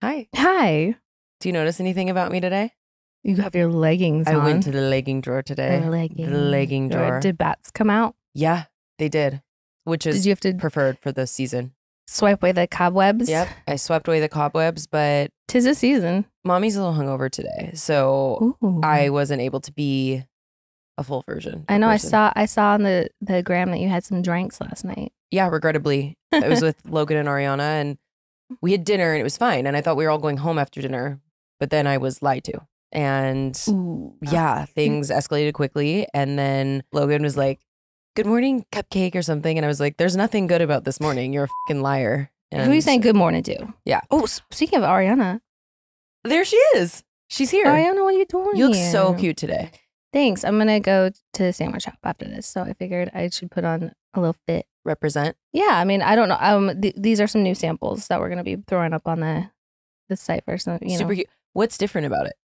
Hi. Hi. Do you notice anything about me today? You have your leggings on. I went to the legging drawer today. The legging drawer. Did bats come out? Yeah, they did. Which is Did you have to preferred for this season. swipe away the cobwebs? Yep. I swept away the cobwebs, but 'Tis a season. Mommy's a little hungover today. So Ooh. I wasn't able to be a full version. I know. person. I saw on the gram that you had some drinks last night. Yeah, regrettably. I was with Logan and Ariana, and we had dinner and it was fine. And I thought we were all going home after dinner, but then I was lied to. And yeah, things escalated quickly. And then Logan was like, "Good morning, cupcake," or something. And I was like, "There's nothing good about this morning. You're a fucking liar." And who are you saying good morning to? Yeah. Oh, speaking of Ariana. There she is. She's here. Ariana, what are you doing You look here? so cute today. Thanks. I'm going to go to the sandwich shop after this. So I figured I should put on a little fit. Represent. Yeah. I mean, I don't know. These are some new samples that we're going to be throwing up on the site for some, Super cute. What's different about it?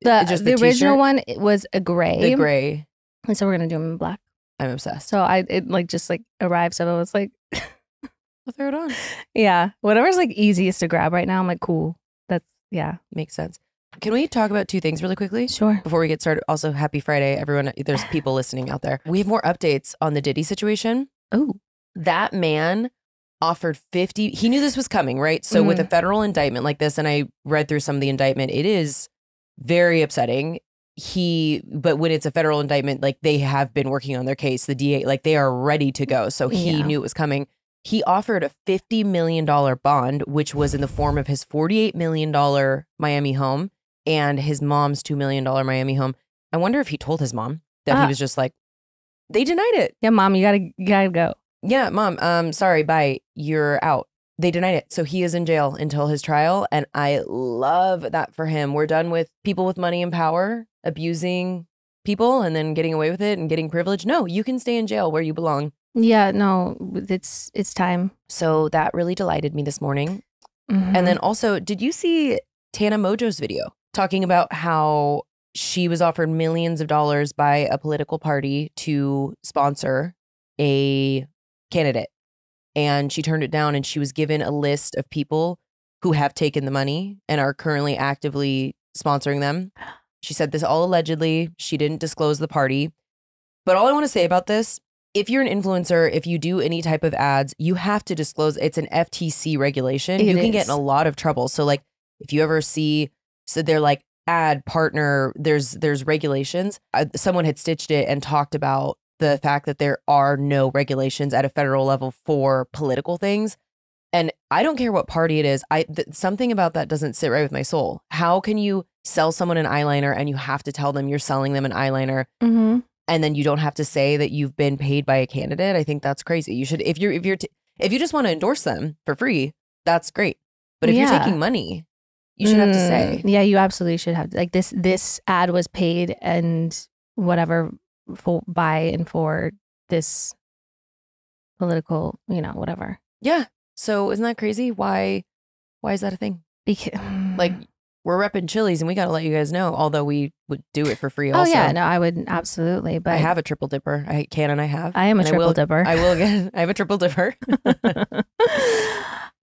The original one was a gray. The gray. And so we're going to do them in black. I'm obsessed. So it just arrived. So I was like, I'll throw it on. Yeah. Whatever's easiest to grab right now. I'm like, cool. Yeah. Makes sense. Can we talk about two things really quickly? Sure. Before we get started, also happy Friday, everyone. There's people listening out there. We have more updates on the Diddy situation. Oh. That man offered 50. He knew this was coming, right? So with a federal indictment like this, and I read through some of the indictment, it is very upsetting. But when it's a federal indictment, they have been working on their case, the DA, they are ready to go. So he knew it was coming. He offered a $50 million bond, which was in the form of his $48 million Miami home and his mom's $2 million Miami home. I wonder if he told his mom that he was just like, they denied it. Yeah, Mom, you gotta go. Yeah, Mom, sorry, bye. You're out. They denied it. So he is in jail until his trial. And I love that for him. We're done with people with money and power abusing people and then getting away with it and getting privilege. No, you can stay in jail where you belong. Yeah, no, it's time. So that really delighted me this morning. And then also, did you see Tana Mojo's video talking about how she was offered millions of dollars by a political party to sponsor a candidate? And she turned it down, and she was given a list of people who have taken the money and are currently actively sponsoring them. She said this all allegedly. She didn't disclose the party. But all I want to say about this, if you're an influencer, if you do any type of ads, you have to disclose. It's an FTC regulation. You can get in a lot of trouble. So if you ever see, so they're ad partner, there's regulations. Someone had stitched it and talked about the fact that there are no regulations at a federal level for political things. And I don't care what party it is. Something about that doesn't sit right with my soul. How can you sell someone an eyeliner and you have to tell them you're selling them an eyeliner? And then you don't have to say that you've been paid by a candidate? I think that's crazy. You should, if you just want to endorse them for free, that's great. But if you're taking money, you should have to say. Yeah, you absolutely should have. This ad was paid and whatever by and for this political, whatever. Yeah. So isn't that crazy? Why is that a thing? Because we're repping Chili's and we got to let you guys know, although we would do it for free also. Oh yeah, no, I would absolutely. But I have a triple dipper. I am a triple dipper. I will get, I have a triple dipper.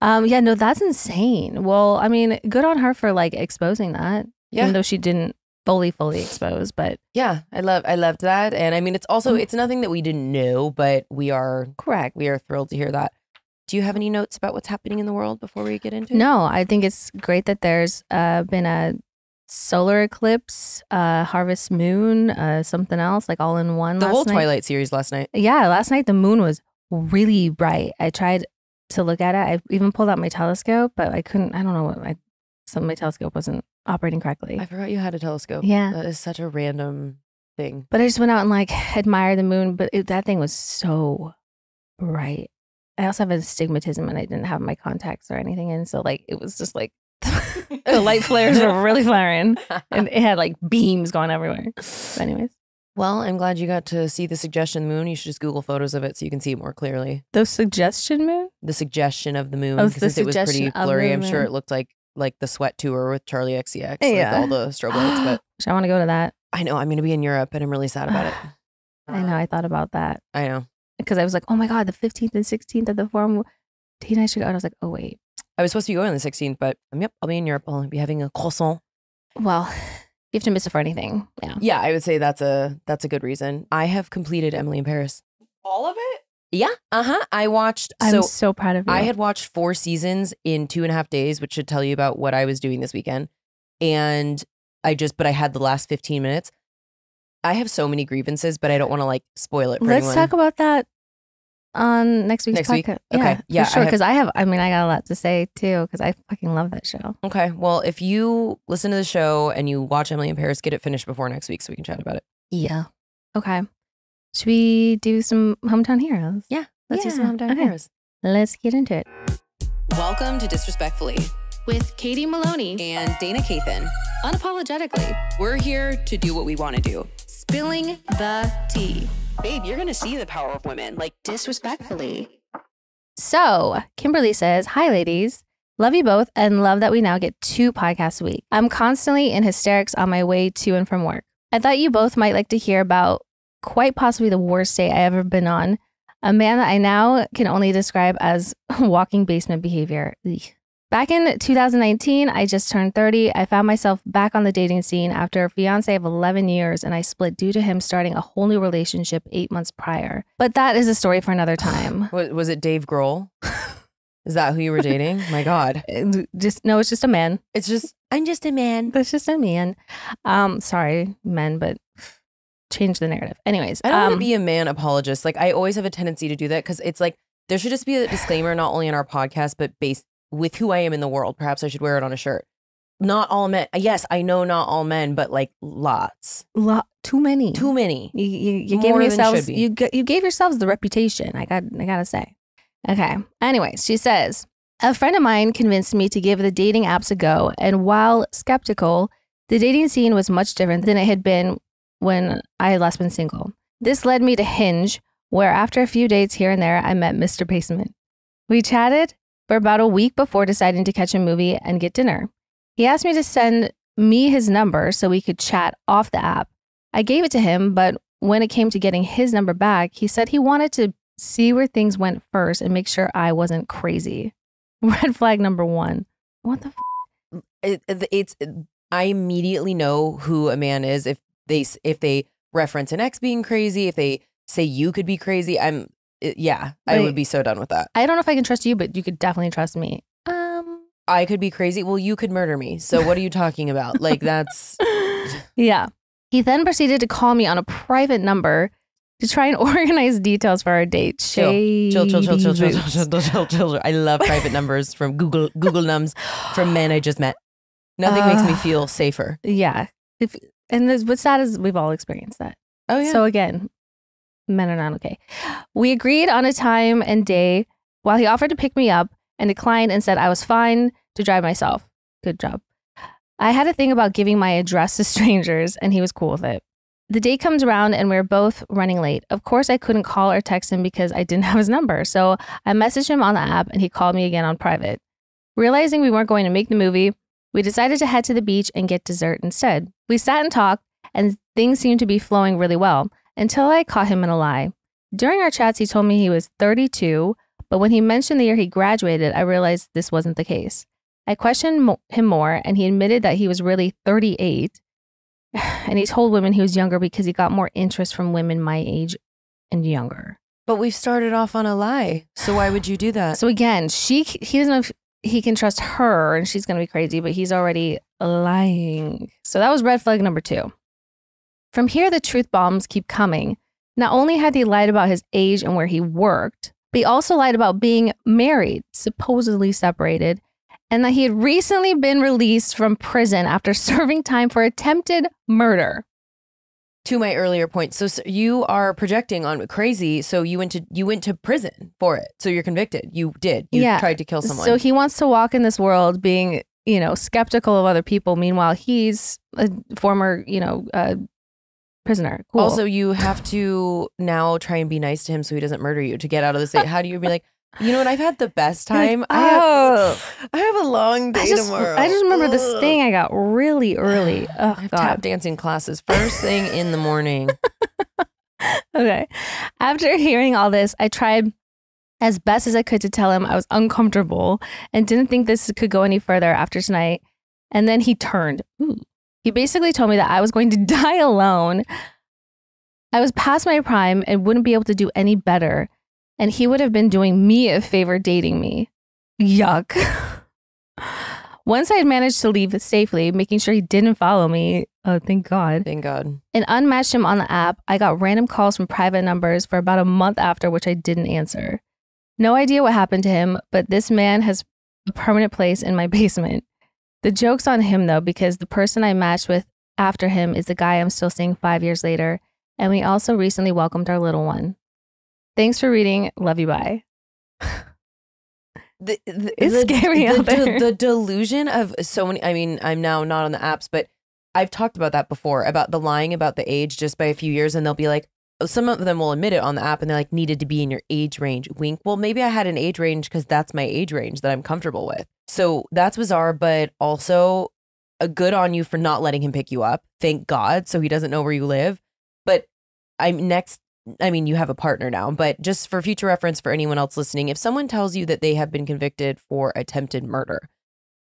Yeah, no, that's insane. Well, I mean, good on her for exposing that. Yeah. Even though she didn't fully expose, but yeah, I loved that. And I mean, it's also, it's nothing that we didn't know, but we are correct. We are thrilled to hear that. Do you have any notes about what's happening in the world before we get into it? No, I think it's great that there's been a solar eclipse, harvest moon, something else, all in one. The whole Twilight series last night. Yeah, last night the moon was really bright. I tried to look at it. I even pulled out my telescope, but I couldn't. I don't know what my telescope wasn't operating correctly. I forgot you had a telescope. Yeah, that is such a random thing. But I just went out and admired the moon. But that thing was so bright. I also have astigmatism and I didn't have my contacts or anything in. So it was just the light flares were really flaring and it had beams going everywhere. But anyways. Well, I'm glad you got to see the suggestion moon. You should just Google photos of it so you can see it more clearly. The suggestion moon? The suggestion of the moon. Oh, since it was pretty blurry, I'm sure it looked like the Sweat Tour with Charlie XCX. Yeah. All the strobe lights. But I want to go to that. I know. I'm going to be in Europe and I'm really sad about it. I know. I thought about that. I know. Because I was like, oh my God, the 15th and 16th of the forum, Tina, I should go. And I was like, oh wait. I was supposed to be going on the 16th, but yep, I'll be in Europe. I'll be having a croissant. Well, you have to miss it for anything. Yeah. Yeah, I would say that's a good reason. I have completed Emily in Paris. All of it? Yeah. I watched. I'm so proud of you. I had watched 4 seasons in 2.5 days, which should tell you about what I was doing this weekend. And but I had the last 15 minutes. I have so many grievances, but I don't want to like spoil it for anyone. Let's talk about that on next week's podcast. Week? Okay. Yeah, for sure. Because I got a lot to say too, because I fucking love that show. Okay. Well, if you listen to the show and you watch Emily in Paris, get it finished before next week so we can chat about it. Yeah. Okay. Should we do some Hometown Heroes? Yeah. Let's do some Hometown Heroes. Let's get into it. Welcome to Disrespectfully With Katie Maloney and Dana Cathan. Unapologetically. We're here to do what we want to do. Spilling the tea. Babe, you're going to see the power of women, like disrespectfully. So, Kimberly says, hi, ladies. Love you both and love that we now get 2 podcasts a week. I'm constantly in hysterics on my way to and from work. I thought you both might like to hear about quite possibly the worst date I ever been on. A man that I now can only describe as walking basement behavior. Ugh. Back in 2019, I just turned 30. I found myself back on the dating scene after a fiance of 11 years, and I split due to him starting a whole new relationship 8 months prior. But that is a story for another time. Was it Dave Grohl? Is that who you were dating? My God. It's just a man. I'm just a man. It's just a man. Sorry, men, but change the narrative. Anyways. I don't want to be a man apologist. Like, I always have a tendency to do that because it's like, there should just be a disclaimer, not only in our podcast, but based with who I am in the world. Perhaps I should wear it on a shirt. Not all men. Yes, I know not all men, but like lots. Too many. You gave yourselves. You gave yourselves the reputation. I gotta say. Okay. Anyway, she says, a friend of mine convinced me to give the dating apps a go, and while skeptical, the dating scene was much different than it had been when I had last been single. This led me to Hinge, where after a few dates here and there, I met Mr. Basement. We chatted for about a week before deciding to catch a movie and get dinner. He asked me to send me his number so we could chat off the app. I gave it to him, but when it came to getting his number back, he said he wanted to see where things went first and make sure I wasn't crazy. Red flag number 1. What the I immediately know who a man is if they reference an ex being crazy, if they say you could be crazy. I would be so done with that. I don't know if I can trust you, but you could definitely trust me. I could be crazy. Well, you could murder me. So what are you talking about? Like, that's... Yeah. He then proceeded to call me on a private number to try and organize details for our date. Chill. I love private numbers from Google Nums from men I just met. Nothing makes me feel safer. Yeah. What's sad is we've all experienced that. Oh, yeah. So again, men are not okay. We agreed on a time and day while he offered to pick me up and declined and said I was fine to drive myself. Good job. I had a thing about giving my address to strangers and he was cool with it. The date comes around and we're both running late. Of course, I couldn't call or text him because I didn't have his number. So I messaged him on the app and he called me again on private. Realizing we weren't going to make the movie, we decided to head to the beach and get dessert instead. We sat and talked and things seemed to be flowing really well until I caught him in a lie. During our chats, he told me he was 32, but when he mentioned the year he graduated, I realized this wasn't the case. I questioned him more and he admitted that he was really 38. And he told women he was younger because he got more interest from women my age and younger. But we've started off on a lie. So why would you do that? So again, he doesn't know if he can trust her and she's going to be crazy, but he's already lying. So that was red flag number 2. From here, the truth bombs keep coming. Not only had he lied about his age and where he worked, but he also lied about being married, supposedly separated, and that he had recently been released from prison after serving time for attempted murder. To my earlier point, so you are projecting on crazy. So you went to prison for it. So you're convicted. You did. You tried to kill someone. So he wants to walk in this world being, skeptical of other people. Meanwhile, he's a former, prisoner. Cool. Also, you have to now try and be nice to him so he doesn't murder you to get out of the state. How do you be like, you know what? I've had the best time. Like, I have a long day tomorrow. I just remember this thing I got really early. Oh, I have tap dancing classes first thing in the morning. Okay. After hearing all this, I tried as best as I could to tell him I was uncomfortable and didn't think this could go any further after tonight. And then he turned. Ooh. He basically told me that I was going to die alone. I was past my prime and wouldn't be able to do any better. And he would have been doing me a favor dating me. Yuck. Once I had managed to leave safely, making sure he didn't follow me, oh, thank God. Thank God. And unmatched him on the app, I got random calls from private numbers for about a month after, which I didn't answer. No idea what happened to him, but this man has a permanent place in my basement. The joke's on him, though, because the person I matched with after him is the guy I'm still seeing 5 years later, and we also recently welcomed our little one. Thanks for reading. Love you, bye. It's scary out there. The delusion of so many, I mean, I'm now not on the apps, but I've talked about that before, about the lying about the age just by a few years, and they'll be like, some of them will admit it on the app, and they're like, needed to be in your age range. Wink. Well, maybe I had an age range because that's my age range that I'm comfortable with. So that's bizarre, but also a good on you for not letting him pick you up. Thank God. So he doesn't know where you live. But you have a partner now, but just for future reference for anyone else listening, if someone tells you that they have been convicted for attempted murder,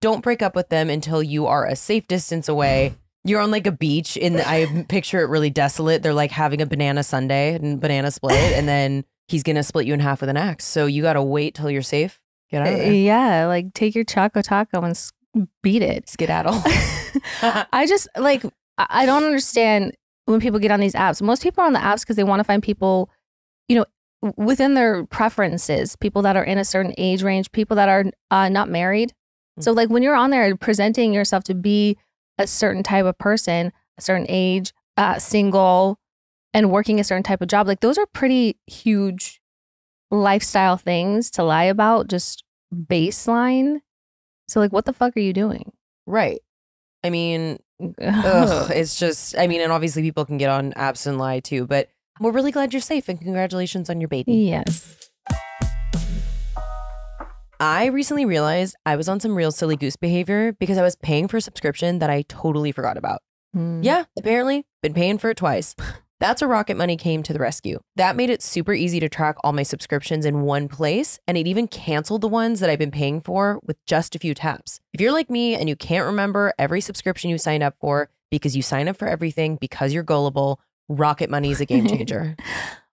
don't break up with them until you are a safe distance away. You're on like a beach I picture it really desolate. They're like having a banana sundae and banana split, and then he's going to split you in half with an axe. So you got to wait till you're safe. Get out of there. Yeah. Like take your Choco Taco and beat it. Skedaddle. I just like, I don't understand when people get on these apps. Most people are on the apps because they want to find people, within their preferences, people that are in a certain age range, people that are not married. So like when you're on there presenting yourself to be a certain type of person, a certain age, single, and working a certain type of job, like those are pretty huge lifestyle things to lie about, just baseline. So like, what the fuck are you doing? Right. I mean, it's just, and obviously people can get on apps and lie too, but we're really glad you're safe and congratulations on your baby. Yes. I recently realized I was on some real silly goose behavior because I was paying for a subscription that I totally forgot about. Yeah, apparently been paying for it twice. That's where Rocket Money came to the rescue. That made it super easy to track all my subscriptions in one place, and it even canceled the ones that I've been paying for with just a few taps. If you're like me and you can't remember every subscription you signed up for because you sign up for everything because you're gullible, Rocket Money is a game changer.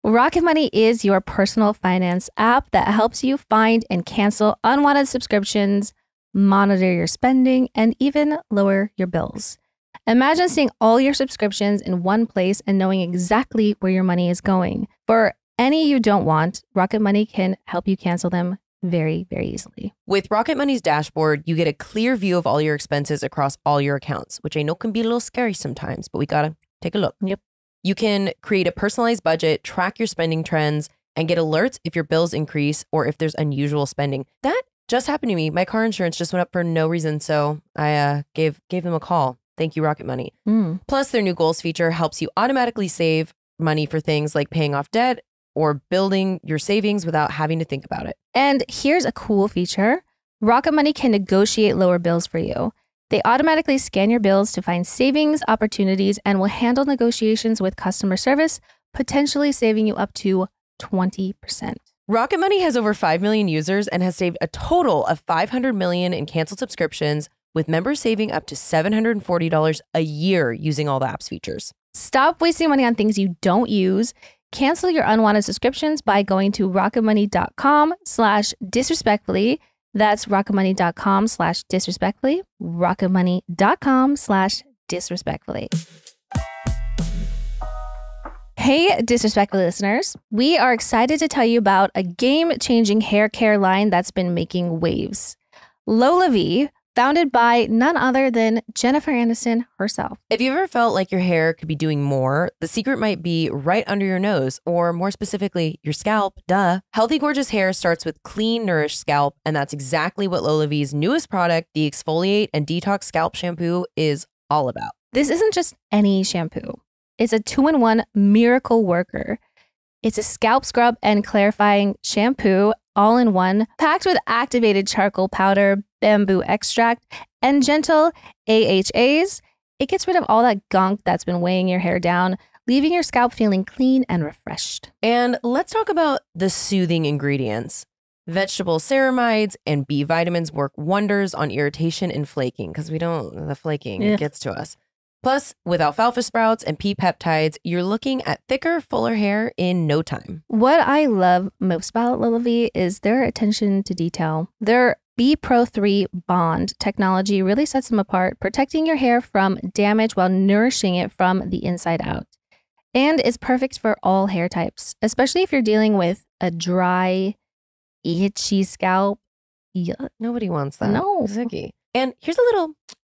Rocket Money is your personal finance app that helps you find and cancel unwanted subscriptions, monitor your spending, and even lower your bills. Imagine seeing all your subscriptions in one place and knowing exactly where your money is going. For any you don't want, Rocket Money can help you cancel them very, very easily. With Rocket Money's dashboard, you get a clear view of all your expenses across all your accounts, which I know can be a little scary sometimes, but we gotta take a look. Yep. You can create a personalized budget, track your spending trends, and get alerts if your bills increase or if there's unusual spending. That just happened to me. My car insurance just went up for no reason, so I gave them a call. Thank you, Rocket Money. Plus, their new goals feature helps you automatically save money for things like paying off debt or building your savings without having to think about it. And here's a cool feature. Rocket Money can negotiate lower bills for you. They automatically scan your bills to find savings opportunities and will handle negotiations with customer service, potentially saving you up to 20%. Rocket Money has over 5 million users and has saved a total of $500 million in canceled subscriptions, with members saving up to $740 a year using all the app's features. Stop wasting money on things you don't use. Cancel your unwanted subscriptions by going to rocketmoney.com/disrespectfully. That's rocketmoney.com/disrespectfully. rocketmoney.com/disrespectfully. Hey, Disrespectfully listeners. We are excited to tell you about a game-changing hair care line that's been making waves. Lola V, founded by none other than Jennifer Aniston herself. If you ever felt like your hair could be doing more, the secret might be right under your nose, or more specifically, your scalp. Duh. Healthy, gorgeous hair starts with clean, nourished scalp, and that's exactly what Lola V's newest product, the Exfoliate and Detox Scalp Shampoo, is all about. This isn't just any shampoo. It's a 2-in-1 miracle worker. It's a scalp scrub and clarifying shampoo all in one, packed with activated charcoal powder, bamboo extract, and gentle AHAs. It gets rid of all that gunk that's been weighing your hair down, leaving your scalp feeling clean and refreshed. And let's talk about the soothing ingredients. Vegetable ceramides and B vitamins work wonders on irritation and flaking because the flaking gets to us. Plus, with alfalfa sprouts and pea peptides, you're looking at thicker, fuller hair in no time. What I love most about LolaVie is their attention to detail. Their B Pro 3 Bond technology really sets them apart, protecting your hair from damage while nourishing it from the inside out. And is perfect for all hair types, especially if you're dealing with a dry, itchy scalp. Yuck. Nobody wants that. No. It's icky. And here's a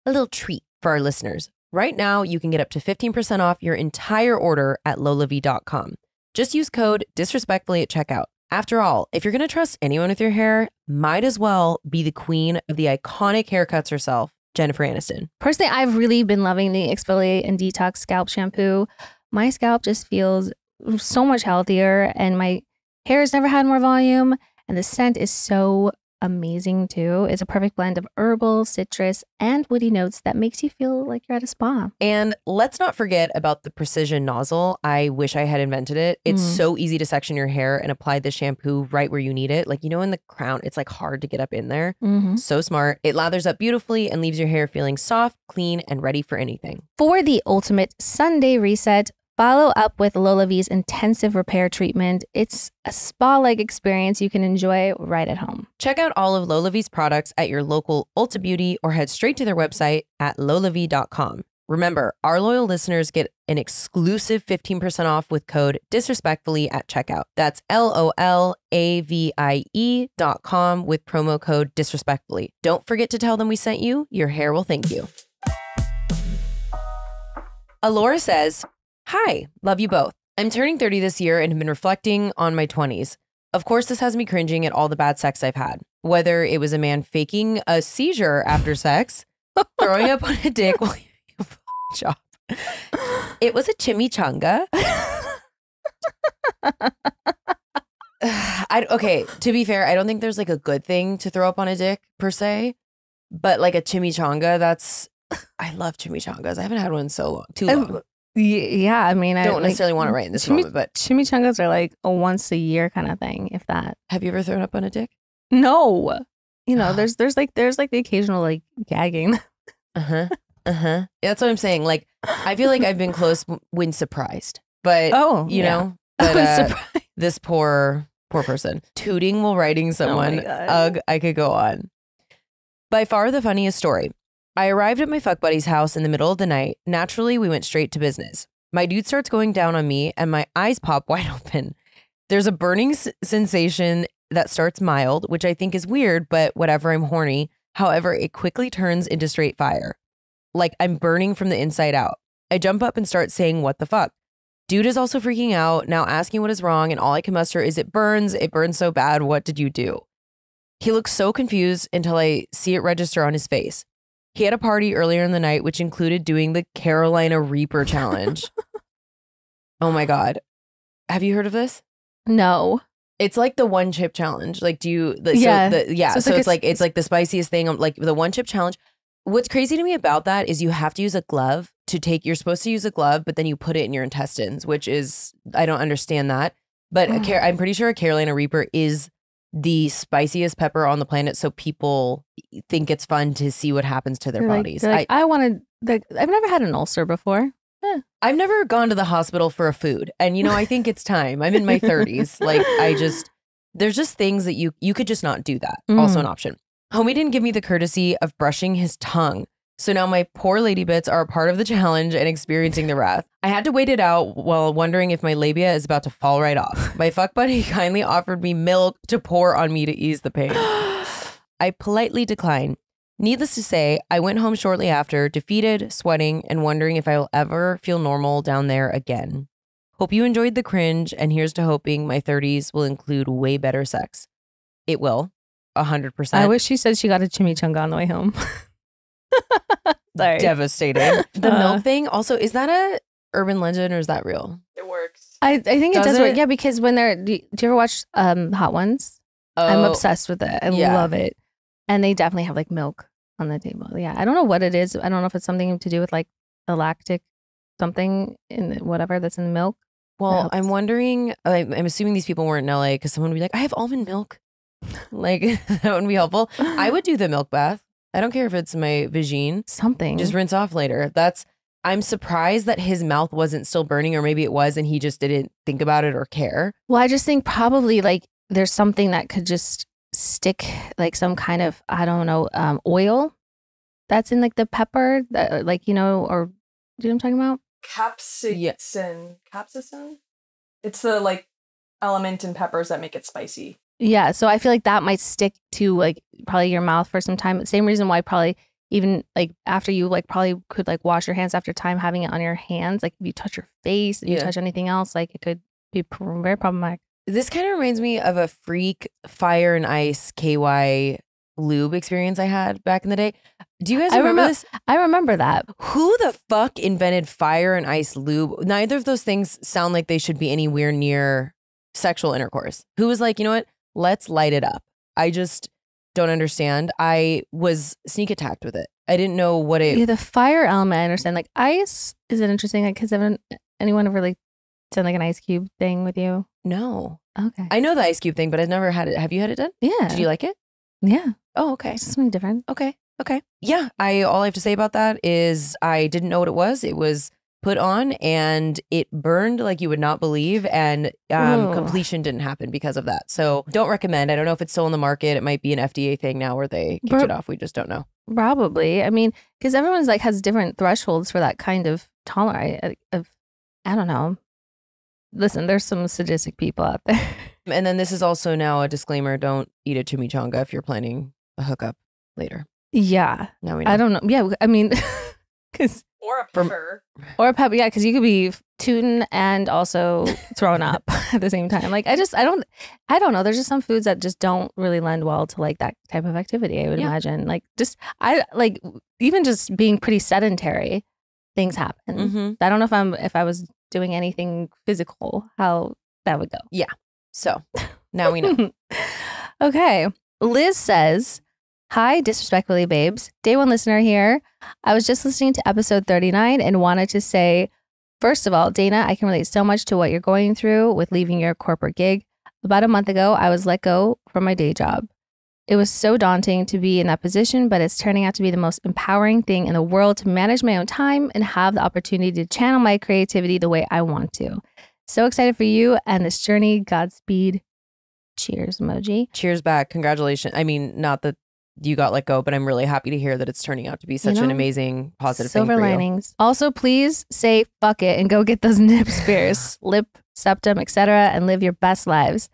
little treat for our listeners. Right now, you can get up to 15% off your entire order at lolavie.com. Just use code disrespectfully at checkout. After all, if you're going to trust anyone with your hair, might as well be the queen of the iconic haircuts herself, Jennifer Aniston. Personally, I've really been loving the Exfoliate and Detox Scalp Shampoo. My scalp just feels so much healthier and my hair has never had more volume. And the scent is so amazing too. It's a perfect blend of herbal, citrus, and woody notes that makes you feel like you're at a spa. And let's not forget about the precision nozzle. I wish I had invented it. It's so easy to section your hair and apply the shampoo right where you need it. Like, in the crown, it's like hard to get up in there. So smart. It lathers up beautifully and leaves your hair feeling soft, clean, and ready for anything. For the ultimate Sunday reset, follow up with LolaVie's intensive repair treatment. It's a spa-like experience you can enjoy right at home. Check out all of LolaVie's products at your local Ulta Beauty or head straight to their website at lolavie.com. Remember, our loyal listeners get an exclusive 15% off with code disrespectfully at checkout. That's LOLAVIE.com with promo code disrespectfully. Don't forget to tell them we sent you. Your hair will thank you. Alora says, "Hi, love you both. I'm turning 30 this year and have been reflecting on my 20s. Of course, this has me cringing at all the bad sex I've had. Whether it was a man faking a seizure after sex, throwing up on a dick while you job. It was a chimichanga. Okay, to be fair, I don't think there's like a good thing to throw up on a dick per se, but like a chimichanga, I love chimichangas. I haven't had one in too long. Yeah, I mean, I don't necessarily want it right in this moment, but chimichangas are like a once a year kind of thing, if that. Have you ever thrown up on a dick? No. There's like the occasional like gagging. Yeah, that's what I'm saying. Like, I feel like I've been close when surprised, but this poor person tooting while writing someone. Ugh, I could go on. By far the funniest story. I arrived at my fuck buddy's house in the middle of the night. Naturally, we went straight to business. My dude starts going down on me and my eyes pop wide open. There's a burning sensation that starts mild, which I think is weird, but whatever, I'm horny. However, it quickly turns into straight fire. Like I'm burning from the inside out. I jump up and start saying, what the fuck? Dude is also freaking out, now asking what is wrong, and all I can muster is it burns so bad, what did you do? He looks so confused until I see it register on his face. He had a party earlier in the night, which included doing the Carolina Reaper challenge. Oh my God. Have you heard of this? No. It's like the one chip challenge. Like, do you? So it's like the spiciest thing. Like the one chip challenge. What's crazy to me about that is you have to use a glove you're supposed to use a glove, but then you put it in your intestines, which is, I don't understand that. But I'm pretty sure a Carolina Reaper is the spiciest pepper on the planet, so people think it's fun to see what happens to their bodies. I've never had an ulcer before. I've never gone to the hospital for a food, and I think it's time. I'm in my 30s. Like there's just things that you could just not do that. Also an option. Homie didn't give me the courtesy of brushing his tongue. So now my poor lady bits are a part of the challenge and experiencing the wrath. I had to wait it out while wondering if my labia is about to fall right off. My fuck buddy kindly offered me milk to pour on me to ease the pain. I politely declined. Needless to say, I went home shortly after, defeated, sweating, and wondering if I will ever feel normal down there again. Hope you enjoyed the cringe, and here's to hoping my 30s will include way better sex. It will, 100%. I wish she said she got a chimichanga on the way home. Sorry. Devastating. The milk thing, also, is that a urban legend or is that real? It works. I think it does work. Yeah, because when do you ever watch Hot Ones? Oh, I'm obsessed with it. I love it. And they definitely have like milk on the table. Yeah, I don't know what it is. I don't know if it's something to do with like the lactic something in whatever that's in the milk. Well, I'm wondering, I'm assuming these people weren't in LA because someone would be like, I have almond milk. Like, that wouldn't be helpful. I would do the milk bath. I don't care if it's my vagine. Something. Just rinse off later. I'm surprised that his mouth wasn't still burning, or maybe it was and he just didn't think about it or care. Well, I just think probably like there's something that could just stick, like some kind of, I don't know, oil that's in like the pepper, that, like, you know, or do you know what I'm talking about? Capsaicin. Capsaicin? It's the like element in peppers that make it spicy. Yeah, so I feel like that might stick to like probably your mouth for some time. Same reason why probably even like after you like probably could like wash your hands after time having it on your hands. Like if you touch your face, if you touch anything else, like it could be very problematic. This kind of reminds me of a freak fire and ice KY lube experience I had back in the day. Do you guys remember this? I remember that. Who the fuck invented fire and ice lube? Neither of those things sound like they should be anywhere near sexual intercourse. Who was like, you know what? Let's light it up. I just don't understand. I was sneak attacked with it. I didn't know what it... Yeah, the fire element, I understand. Like ice is it interesting? Like, has anyone ever like done like an ice cube thing with you? No. Okay. I know the ice cube thing, but I've never had it. Have you had it done? Yeah. Did you like it? Yeah. Oh, okay. It's something different. Okay. Yeah. All I have to say about that is I didn't know what it was. It was put on and it burned like you would not believe, and completion didn't happen because of that. So don't recommend. I don't know if it's still on the market. It might be an FDA thing now where they kicked it off. We just don't know. Probably. I mean, because everyone's like has different thresholds for that kind of tolerance. I don't know. Listen, there's some sadistic people out there. And then this is also now a disclaimer: don't eat a chimichanga if you're planning a hookup later. Yeah. Now we know. I don't know. Yeah, I mean, because or a pepper. Or a pepper, yeah, because you could be tooting and also throwing up at the same time. Like I don't know. There's just some foods that just don't really lend well to like that type of activity, I would imagine. Like even just being pretty sedentary, things happen. Mm-hmm. I don't know if I was doing anything physical, how that would go. Yeah. So now we know. Okay. Liz says, hi, disrespectfully babes. Day one listener here. I was just listening to episode 39 and wanted to say, first of all, Dana, I can relate so much to what you're going through with leaving your corporate gig. About a month ago, I was let go from my day job. It was so daunting to be in that position, but it's turning out to be the most empowering thing in the world to manage my own time and have the opportunity to channel my creativity the way I want to. So excited for you and this journey. Godspeed. Cheers emoji. Cheers back. Congratulations. I mean, not that you got let go, but I'm really happy to hear that it's turning out to be such an amazing positive thing for you. Silver linings. Also, please say fuck it and go get those nips pierced, lip, septum, etc., and live your best lives.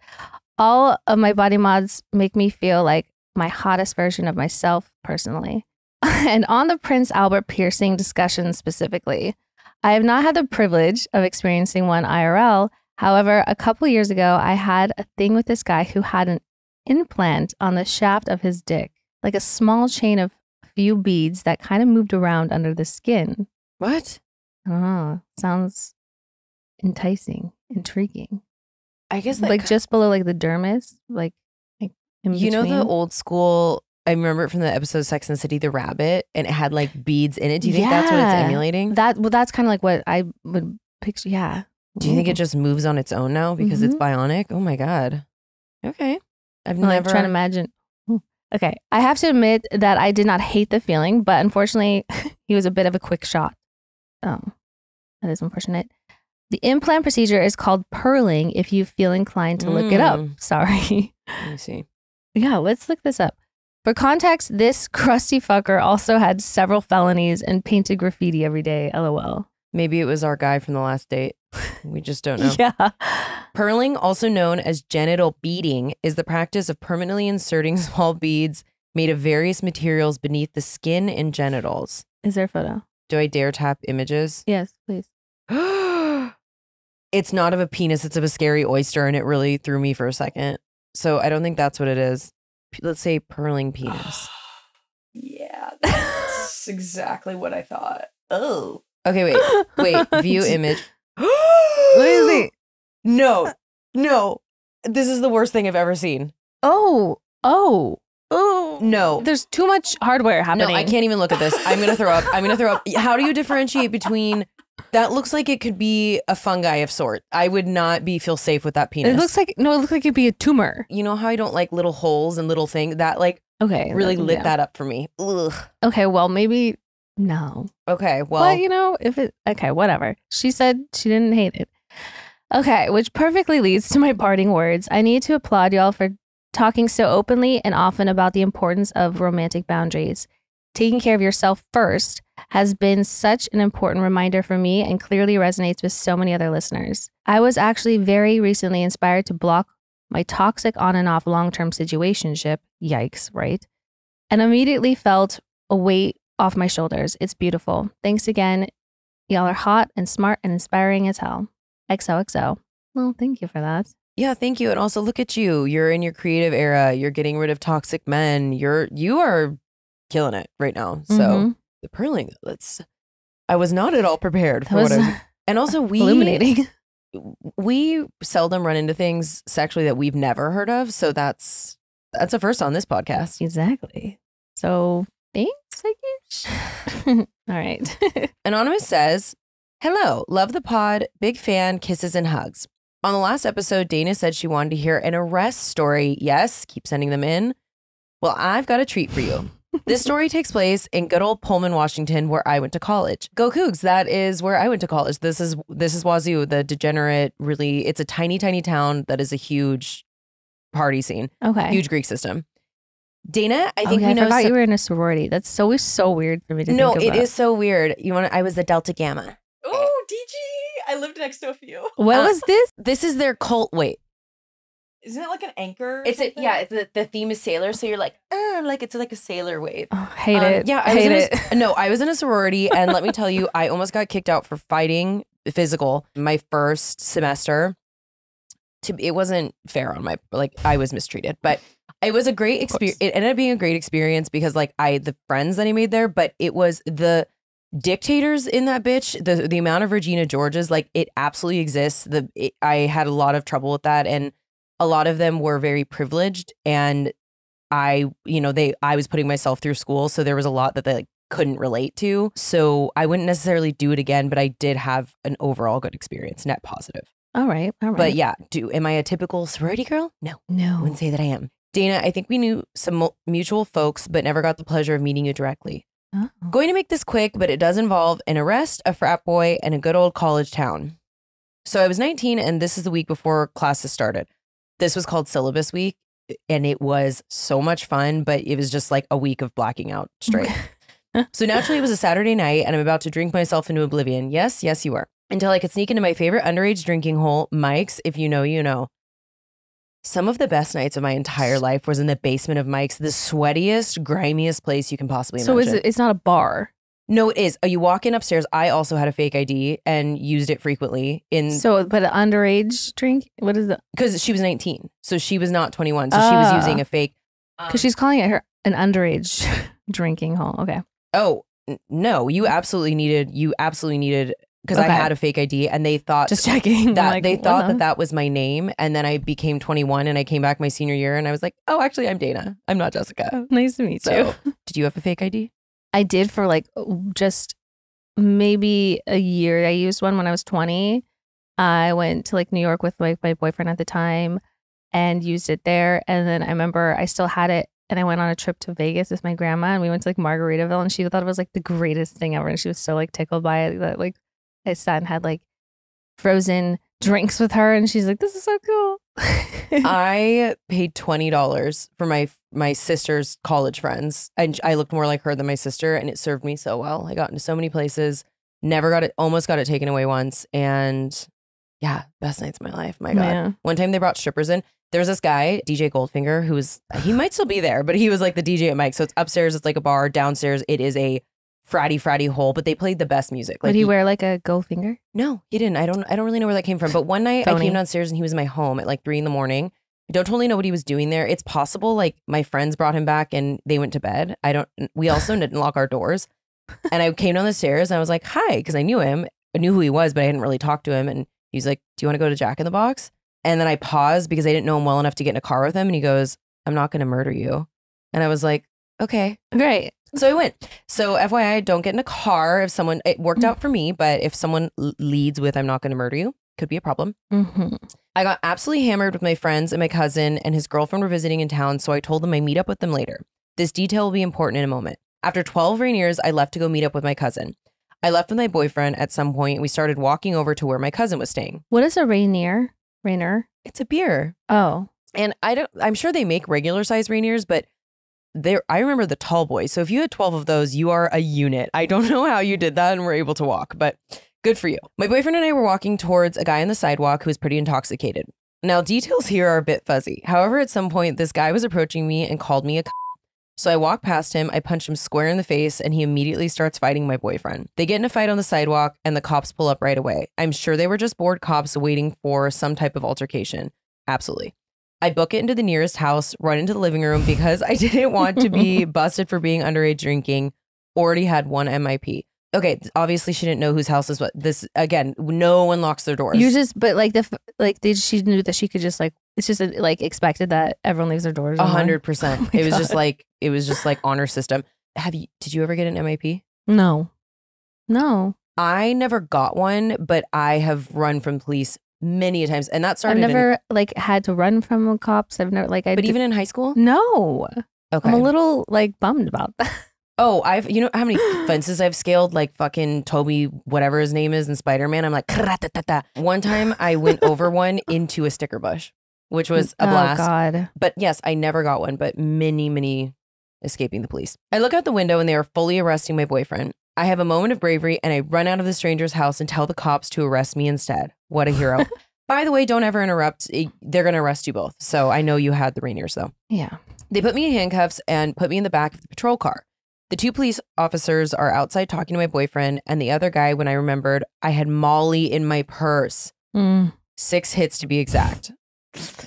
All of my body mods make me feel like my hottest version of myself personally. And on the Prince Albert piercing discussion specifically, I have not had the privilege of experiencing one IRL. However, a couple years ago, I had a thing with this guy who had an implant on the shaft of his dick, like a small chain of a few beads that kind of moved around under the skin. What? I don't know. Sounds enticing, intriguing. I guess like just below like the dermis, like in you know between. the old school. I remember it from the episode Sex and the City, the rabbit, and it had like beads in it. Do you think that's what it's emulating? That's kind of like what I would picture. Yeah. Do you think it just moves on its own now because it's bionic? Oh my god. Okay. I'm trying to imagine. Okay. I have to admit that I did not hate the feeling, but unfortunately, he was a bit of a quick shot. Oh, that is unfortunate. The implant procedure is called purling if you feel inclined to look it up. Sorry. Let me see. Yeah, let's look this up. For context, this crusty fucker also had several felonies and painted graffiti every day. LOL. Maybe it was our guy from the last date. We just don't know. Yeah. Purling, also known as genital beading, is the practice of permanently inserting small beads made of various materials beneath the skin and genitals. Is there a photo? Do I dare tap images? Yes, please. It's not of a penis, it's of a scary oyster, and it really threw me for a second. So I don't think that's what it is. Let's say purling penis. Yeah, that's exactly what I thought. Oh. Okay, wait. View image. Let me see. No. This is the worst thing I've ever seen. Oh. No. There's too much hardware happening. No, I can't even look at this. I'm going to throw up. How do you differentiate between That looks like it could be a fungi of sort. I would not feel safe with that penis. It looks like it'd be a tumor. You know how I don't like little holes and little things? That like really lit that up for me. Ugh. Okay, well, maybe no. Okay, well. But, you know, okay, whatever. She said she didn't hate it. Okay, which perfectly leads to my parting words. I need to applaud y'all for talking so openly and often about the importance of romantic boundaries. Taking care of yourself first has been such an important reminder for me and clearly resonates with so many other listeners. I was actually very recently inspired to block my toxic on and off long-term situationship, yikes, right? And immediately felt a weight off my shoulders. It's beautiful. Thanks again. Y'all are hot and smart and inspiring as hell. XOXO. Well, thank you for that. Yeah, thank you. And also look at you. You're in your creative era. You're getting rid of toxic men. You are killing it right now. So the purling, I was not at all prepared for what I was. And also illuminating. We seldom run into things sexually that we've never heard of. So that's a first on this podcast. Exactly. So thanks, I guess. All right. Anonymous says, hello, love the pod, big fan, kisses and hugs. On the last episode, Dana said she wanted to hear an arrest story. Yes, keep sending them in. Well, I've got a treat for you. This story takes place in good old Pullman, Washington, where I went to college. Go Cougs, that is where I went to college. This is Wazoo, the degenerate, really, it's a tiny, tiny town that is a huge party scene. Okay. Huge Greek system. Dana, I think we know. I forgot you were in a sorority. That's so weird for me to think about. No, it is so weird. I was the Delta Gamma. Oh, DG. I lived next to a few. What was this? This is their cult. Wait. Isn't it like an anchor? It's the theme is sailor, so you're like it's like a sailor wave. Oh, hate it. Yeah, I was in a sorority, and let me tell you, I almost got kicked out for fighting physical my first semester. It wasn't fair on I was mistreated, but it was a great experience. It ended up being a great experience because the friends that I made there, but it was the dictators in that bitch. The amount of Regina Georges, it absolutely exists. I had a lot of trouble with that, and a lot of them were very privileged, and I was putting myself through school, so there was a lot that they couldn't relate to. So I wouldn't necessarily do it again, but I did have an overall good experience, net positive. All right. But yeah, am I a typical sorority girl? No. I wouldn't say that I am. Dana, I think we knew some mutual folks, but never got the pleasure of meeting you directly. Oh. Going to make this quick, but it does involve an arrest, a frat boy, and a good old college town. So I was 19, and this is the week before classes started. This was called syllabus week, and it was so much fun, but it was just a week of blacking out straight. So naturally, it was a Saturday night, and I'm about to drink myself into oblivion. Yes, you are. Until I could sneak into my favorite underage drinking hole, Mike's. If you know, you know. Some of the best nights of my entire life was in the basement of Mike's, the sweatiest, grimiest place you can possibly imagine. So it's not a bar? No, it is. You walk in upstairs. I also had a fake ID and used it frequently. But an underage drink? What is that? Because she was 19. So she was not 21. So she was using a fake. Because she's calling it an underage drinking hall. Okay. Oh, no. You absolutely needed, because I had a fake ID, and they thought. Just checking. They thought that was my name. And then I became 21 and I came back my senior year and I was like, oh, actually, I'm Dana. I'm not Jessica. Oh, nice to meet you. Did you have a fake ID? I did for just maybe a year. I used one when I was 20. I went to New York with my boyfriend at the time and used it there. And then I remember I still had it, and I went on a trip to Vegas with my grandma, and we went to Margaritaville, and she thought it was the greatest thing ever. And she was so tickled by it that I sat and had frozen drinks with her, and she's like, this is so cool. I paid $20 for my sister's college friends, and I looked more like her than my sister, and it served me so well. I got into so many places, almost got it taken away once, and yeah, best nights of my life. My God. Yeah. One time they brought strippers in. There was this guy, DJ Goldfinger, he might still be there, but he was the DJ at Mike. So it's upstairs, it's a bar. Downstairs, it is a fratty hole, but they played the best music. Did he wear a gold finger? No, he didn't. I don't really know where that came from. But one night I came downstairs and he was in my home at 3 a.m. I don't totally know what he was doing there. It's possible my friends brought him back and they went to bed. We also didn't lock our doors. And I came down the stairs and I was like, hi, because I knew him. I knew who he was, but I hadn't really talked to him. And he was like, do you want to go to Jack in the Box? And then I paused because I didn't know him well enough to get in a car with him. And he goes, I'm not going to murder you. And I was like, okay. Great. So I went. So FYI, don't get in a car if someone, it worked out for me, but if someone leads with, I'm not going to murder you, could be a problem. Mm-hmm. I got absolutely hammered with my friends and my cousin and his girlfriend were visiting in town. So I told them I meet up with them later. This detail will be important in a moment. After 12 rain years, I left to go meet up with my cousin. I left with my boyfriend at some point and we started walking over to where my cousin was staying. What is a Rainier? Rainer? It's a beer. Oh. And I'm sure they make regular size Rainiers, but I remember the tall boys. So if you had 12 of those, you are a unit. I don't know how you did that and were able to walk, but good for you. My boyfriend and I were walking towards a guy on the sidewalk who was pretty intoxicated. Now, details here are a bit fuzzy. However, at some point, this guy was approaching me and called me a So I walk past him, I punch him square in the face, and he immediately starts fighting my boyfriend. They get in a fight on the sidewalk, and the cops pull up right away. I'm sure they were just bored cops waiting for some type of altercation. Absolutely. I book it into the nearest house, run into the living room because I didn't want to be busted for being underage drinking. Already had one MIP. Okay, obviously she didn't know whose house is what. This again, no one locks their doors. You just, but like she knew that she could just like, it's just like expected that everyone leaves their doors. 100%. It was just like honor system. Did you ever get an MIP? No. I never got one, but I have run from police many a times, and that started. I've never like had to run from cops. I've never like. But even in high school, no. Okay, I'm a little like bummed about that. Oh, you know how many fences I've scaled, like fucking Toby, whatever his name is in Spider-Man. I'm like, "Kra-ta-ta-ta." One time I went over one into a sticker bush, which was a blast. Oh God. But yes, I never got one, but many escaping the police. I look out the window and they are fully arresting my boyfriend. I have a moment of bravery and I run out of the stranger's house and tell the cops to arrest me instead. What a hero. By the way, don't ever interrupt. They're going to arrest you both. So I know you had the Rainiers though. Yeah. They put me in handcuffs and put me in the back of the patrol car. The two police officers are outside talking to my boyfriend and the other guy when I remembered I had Molly in my purse. 6 hits to be exact.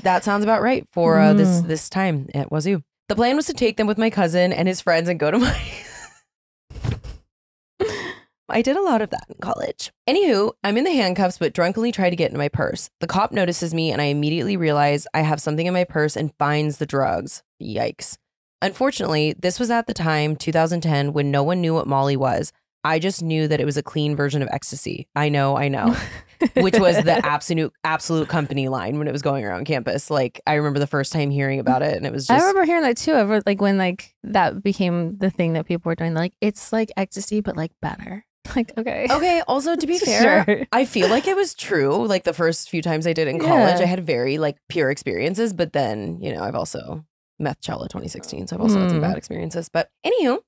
That sounds about right for this time at Wazoo. The plan was to take them with my cousin and his friends and go to my... I did a lot of that in college. Anywho, I'm in the handcuffs but drunkenly try to get into my purse. The cop notices me and I immediately realize I have something in my purse and finds the drugs. Yikes. Unfortunately, this was at the time, 2010, when no one knew what Molly was. I just knew that it was a clean version of ecstasy. I know. Which was the absolute company line when it was going around campus. Like, I remember the first time hearing about it and it was just... I remember hearing that too. Like when like that became the thing that people were doing. Like, it's like ecstasy, but like better. Like, okay. Okay, also to be fair, Sure. I feel like it was true. Like the first few times I did in college, I had very like pure experiences. But then, you know, I've also... Meth Chella 2016. So I've also had some bad experiences. But anywho,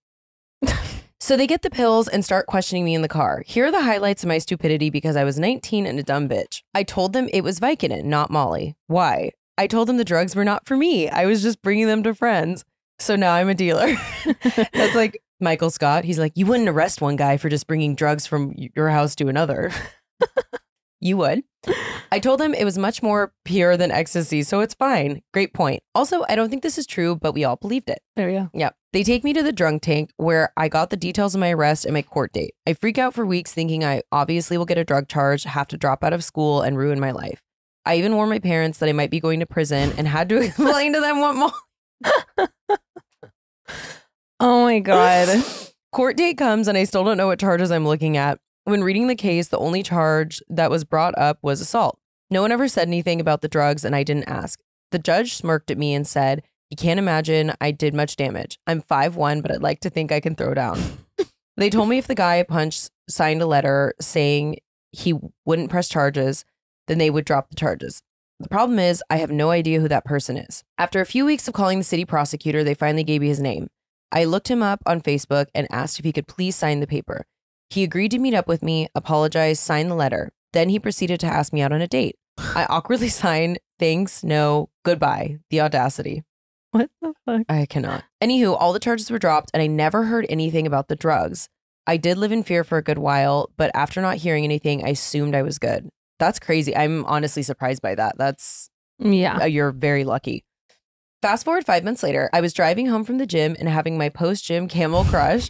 so they get the pills and start questioning me in the car. Here are the highlights of my stupidity because I was 19 and a dumb bitch. I told them it was Vicodin, not Molly. Why? I told them the drugs were not for me. I was just bringing them to friends. So now I'm a dealer. That's like Michael Scott. He's like, you wouldn't arrest one guy for just bringing drugs from your house to another. You would. I told them it was much more pure than ecstasy, so it's fine. Great point. Also, I don't think this is true, but we all believed it. There we go. Yep. They take me to the drunk tank where I got the details of my arrest and my court date. I freak out for weeks thinking I obviously will get a drug charge, have to drop out of school and ruin my life. I even warned my parents that I might be going to prison and had to explain to them what Oh my God. Court date comes and I still don't know what charges I'm looking at. When reading the case, the only charge that was brought up was assault. No one ever said anything about the drugs and I didn't ask. The judge smirked at me and said, you can't imagine I did much damage. I'm 5'1", but I'd like to think I can throw down. They told me if the guy I punched signed a letter saying he wouldn't press charges, then they would drop the charges. The problem is I have no idea who that person is. After a few weeks of calling the city prosecutor, they finally gave me his name. I looked him up on Facebook and asked if he could please sign the paper. He agreed to meet up with me, apologized, sign the letter. Then he proceeded to ask me out on a date. I awkwardly signed, thanks, no, goodbye. The audacity. What the fuck? I cannot. Anywho, all the charges were dropped and I never heard anything about the drugs. I did live in fear for a good while, but after not hearing anything, I assumed I was good. That's crazy. I'm honestly surprised by that. You're very lucky. Fast forward 5 months later, I was driving home from the gym and having my post-gym camel crush.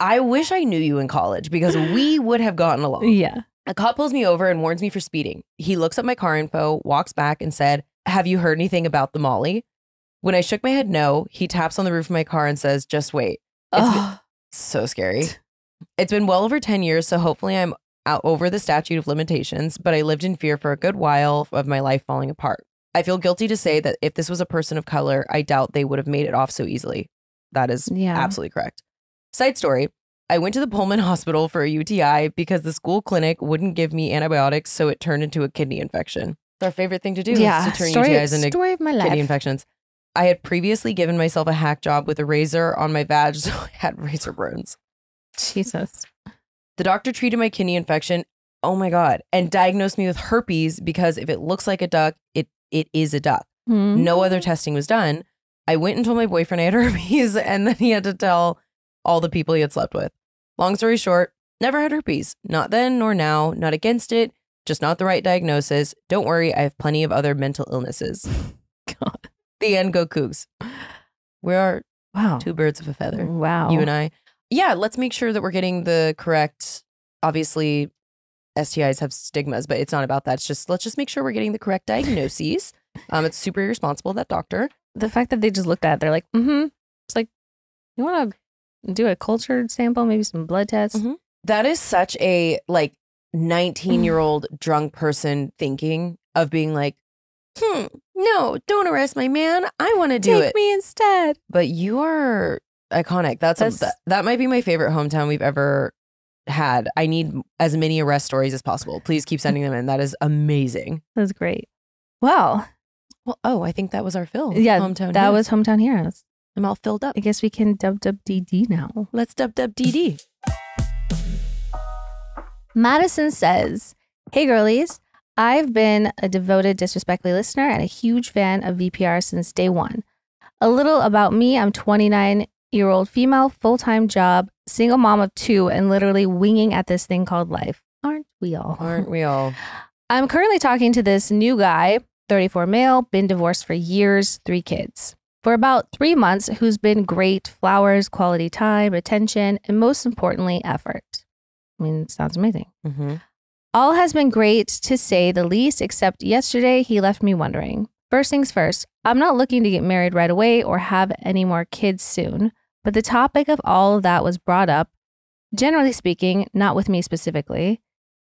I wish I knew you in college because we would have gotten along. Yeah. A cop pulls me over and warns me for speeding. He looks up my car info, walks back and said, have you heard anything about the Molly? When I shook my head no, he taps on the roof of my car and says, just wait. So scary. It's been well over 10 years, so hopefully I'm out over the statute of limitations, but I lived in fear for a good while of my life falling apart. I feel guilty to say that if this was a person of color, I doubt they would have made it off so easily. That is absolutely correct. Side story. I went to the Pullman Hospital for a UTI because the school clinic wouldn't give me antibiotics, so it turned into a kidney infection. It's our favorite thing to do is to turn UTIs into kidney infections. I had previously given myself a hack job with a razor on my vag, so I had razor burns. Jesus. The doctor treated my kidney infection, oh my God, and diagnosed me with herpes because if it looks like a duck, it is a duck. No other testing was done. I went and told my boyfriend I had herpes, and then he had to tell all the people he had slept with. Long story short, never had herpes. Not then nor now, not against it, just not the right diagnosis. Don't worry, I have plenty of other mental illnesses. God. The end, go Cougs. We are two birds of a feather. Wow. You and I. Yeah, let's make sure that we're getting the correct, obviously, STIs have stigmas, but it's not about that. It's just, let's just make sure we're getting the correct diagnoses. It's super irresponsible, that doctor. The fact that they just looked at it, they're like, It's like, you want to do a cultured sample, maybe some blood tests? That is such a, 19-year-old drunk person thinking of being like, no, don't arrest my man. I want to do it. Take me instead. But you are iconic. That might be my favorite hometown we've ever had. I need as many arrest stories as possible. Please keep sending them in. That is amazing. That's great. Well, I think that was our fill. Yeah, Hometown that Heroes. was Hometown Heroes. I'm all filled up. I guess we can WWDD now. Let's WWDD. Madison says, hey girlies, I've been a devoted Disrespectfully listener and a huge fan of VPR since day one. A little about me, I'm 29-year-old female, full-time job, single mom of 2, and literally winging at this thing called life. Aren't we all? Aren't we all? I'm currently talking to this new guy, 34 male, been divorced for years, 3 kids. For about 3 months, who's been great, flowers, quality time, attention, and most importantly, effort. I mean, it sounds amazing. All has been great to say the least, except yesterday he left me wondering. First things first, I'm not looking to get married right away or have any more kids soon, but the topic of all of that was brought up, generally speaking, not with me specifically.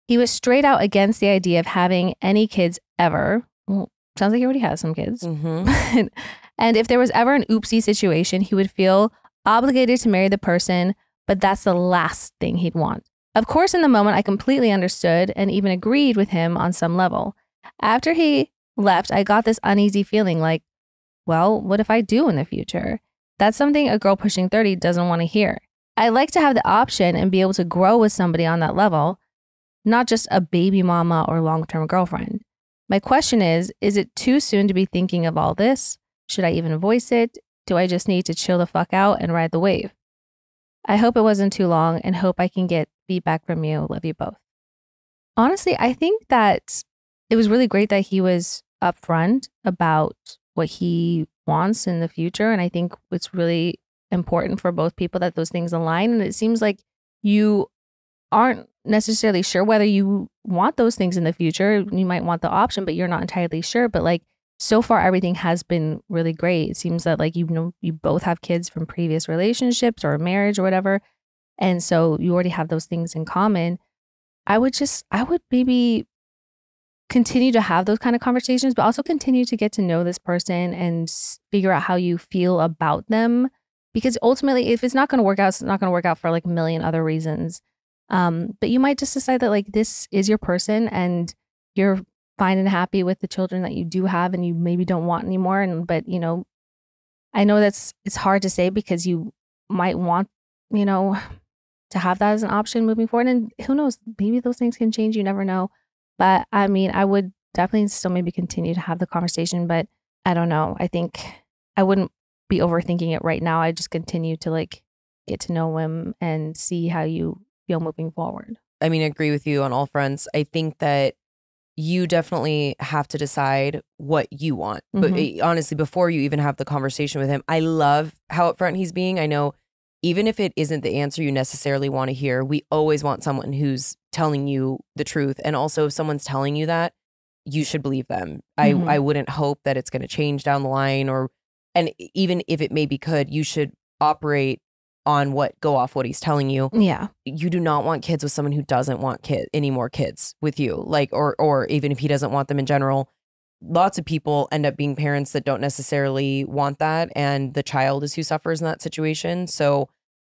He was straight out against the idea of having any kids ever. Well, sounds like he already has some kids. And if there was ever an oopsie situation, he would feel obligated to marry the person, but that's the last thing he'd want. Of course, in the moment, I completely understood and even agreed with him on some level. After he left, I got this uneasy feeling like, well, what if I do in the future? That's something a girl pushing 30 doesn't want to hear. I like to have the option and be able to grow with somebody on that level, not just a baby mama or long-term girlfriend. My question is it too soon to be thinking of all this? Should I even voice it? Do I just need to chill the fuck out and ride the wave? I hope it wasn't too long and hope I can get feedback from you. Love you both. Honestly, I think that it was really great that he was upfront about what he wants in the future. And I think it's really important for both people that those things align. And it seems like you aren't necessarily sure whether you want those things in the future. You might want the option, but you're not entirely sure. But like, so far, everything has been really great. It seems that like, you both have kids from previous relationships or marriage or whatever. And so you already have those things in common. I would maybe continue to have those kind of conversations, but also continue to get to know this person and figure out how you feel about them. Because ultimately, if it's not going to work out, it's not going to work out for like a million other reasons. But you might just decide that like this is your person and you're fine and happy with the children that you do have and you maybe don't want anymore. But I know it's hard to say because you might want, to have that as an option moving forward. And who knows, maybe those things can change. You never know. But I mean, I would definitely still maybe continue to have the conversation, but I don't know. I think I wouldn't be overthinking it right now. I just continue to like get to know him and see how you feel moving forward. I mean, I agree with you on all fronts. I think that you definitely have to decide what you want. But honestly, before you even have the conversation with him, I love how upfront he's being. I know even if it isn't the answer you necessarily want to hear, we always want someone who's telling you the truth. And also if someone's telling you that, you should believe them. I wouldn't hope that it's going to change down the line and even if it maybe could, you should operate go off what he's telling you. Yeah. You do not want kids with someone who doesn't want any more kids with you. Like, or even if he doesn't want them in general. Lots of people end up being parents that don't necessarily want that. And the child is who suffers in that situation. So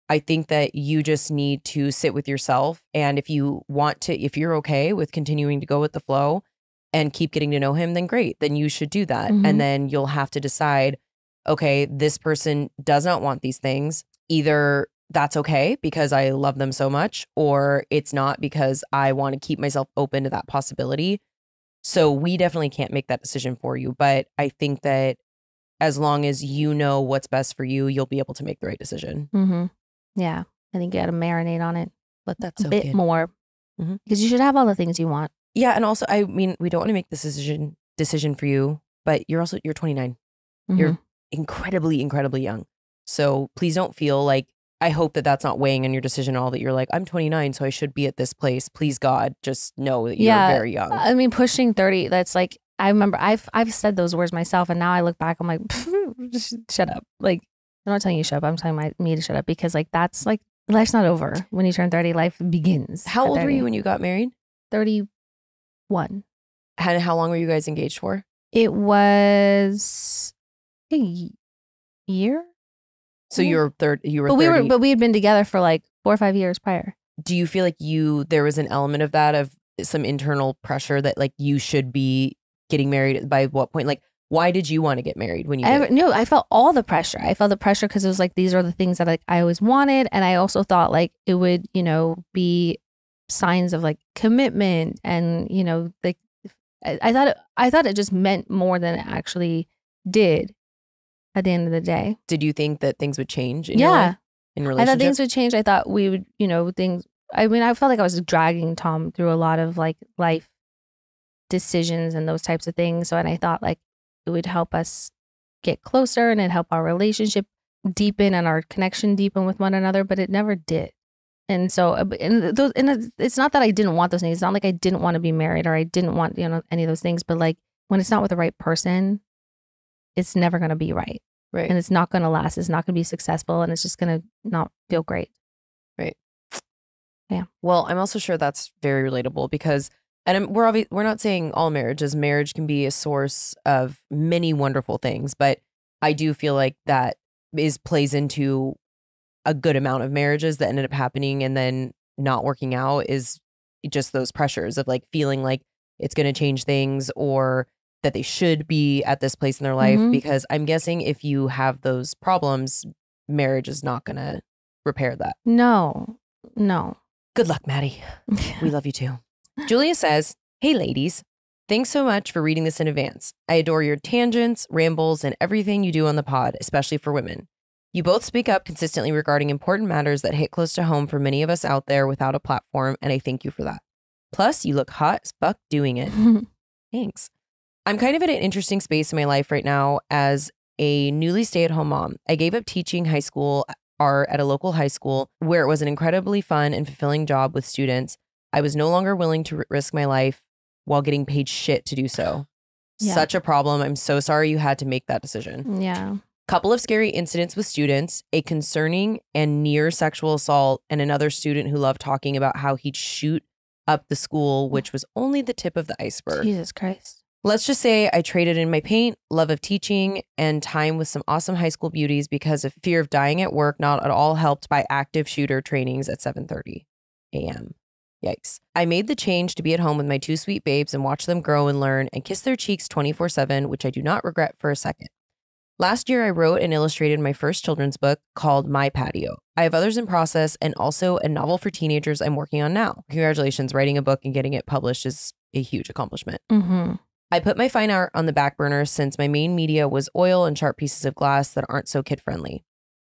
I think that you just need to sit with yourself. And if you're okay with continuing to go with the flow and keep getting to know him, then great. Then you should do that. And then you'll have to decide, okay, this person does not want these things. Either that's okay because I love them so much, or it's not because I want to keep myself open to that possibility. So we definitely can't make that decision for you. But I think that as long as you know what's best for you, you'll be able to make the right decision. Yeah. I think you got to marinate on it That's a bit more because you should have all the things you want. Yeah. And also, I mean, we don't want to make this decision for you, but you're 29. You're incredibly, incredibly young. So please don't feel like, I hope that that's not weighing on your decision at all, that you're like, I'm 29, so I should be at this place. Please, God, just know that you're very young. I mean, pushing 30, that's like, I remember I've said those words myself, and now I look back, I'm like, just shut up. Like, I'm not telling you to shut up. I'm telling me to shut up, because like, that's like, life's not over. When you turn 30, life begins. How old were you when you got married? 31. And how long were you guys engaged for? It was a year. So you were 30. But we had been together for like 4 or 5 years prior. Do you feel like there was an element of that, of some internal pressure that like you should be getting married by what point? Like, why did you want to get married when you did? No, I felt all the pressure. I felt the pressure because it was like, these are the things that like I always wanted. And I also thought like it would, be signs of like commitment, and, like I thought it just meant more than it actually did at the end of the day. Did you think that things would change in your life, in relationship? I thought things would change. I thought we would, I mean, I felt like I was dragging Tom through a lot of like life decisions and those types of things. So, and I thought like it would help us get closer, and it'd help our relationship deepen and our connection deepen with one another, but it never did. And so, and it's not that I didn't want those things. It's not like I didn't want to be married, or I didn't want, any of those things, but like when it's not with the right person, it's never going to be right. Right. And it's not going to last. It's not going to be successful, and it's just going to not feel great. Right. Yeah. Well, I'm also sure that's very relatable, because, and we're not saying all marriage can be a source of many wonderful things, but I do feel like that plays into a good amount of marriages that ended up happening and then not working out, is just those pressures of like feeling like it's going to change things, or that they should be at this place in their life. Because I'm guessing if you have those problems, marriage is not going to repair that. No. Good luck, Maddie. We love you too. Julia says, hey ladies, thanks so much for reading this in advance. I adore your tangents, rambles, and everything you do on the pod, especially for women. You both speak up consistently regarding important matters that hit close to home for many of us out there without a platform, and I thank you for that. Plus, you look hot as fuck doing it. Thanks. I'm kind of in an interesting space in my life right now as a newly stay-at-home mom. I gave up teaching high school art at a local high school where it was an incredibly fun and fulfilling job with students. I was no longer willing to risk my life while getting paid shit to do so. Yeah. Such a problem. I'm so sorry you had to make that decision. Yeah. Couple of scary incidents with students, a concerning and near sexual assault, and another student who loved talking about how he'd shoot up the school, which was only the tip of the iceberg. Jesus Christ. Let's just say I traded in my paint, love of teaching, and time with some awesome high school beauties because of fear of dying at work, not at all helped by active shooter trainings at 7:30 a.m. Yikes. I made the change to be at home with my two sweet babes and watch them grow and learn and kiss their cheeks 24/7, which I do not regret for a second. Last year, I wrote and illustrated my first children's book called My Patio. I have others in process, and also a novel for teenagers I'm working on now. Congratulations, writing a book and getting it published is a huge accomplishment. I put my fine art on the back burner since my main media was oil and sharp pieces of glass that aren't so kid-friendly.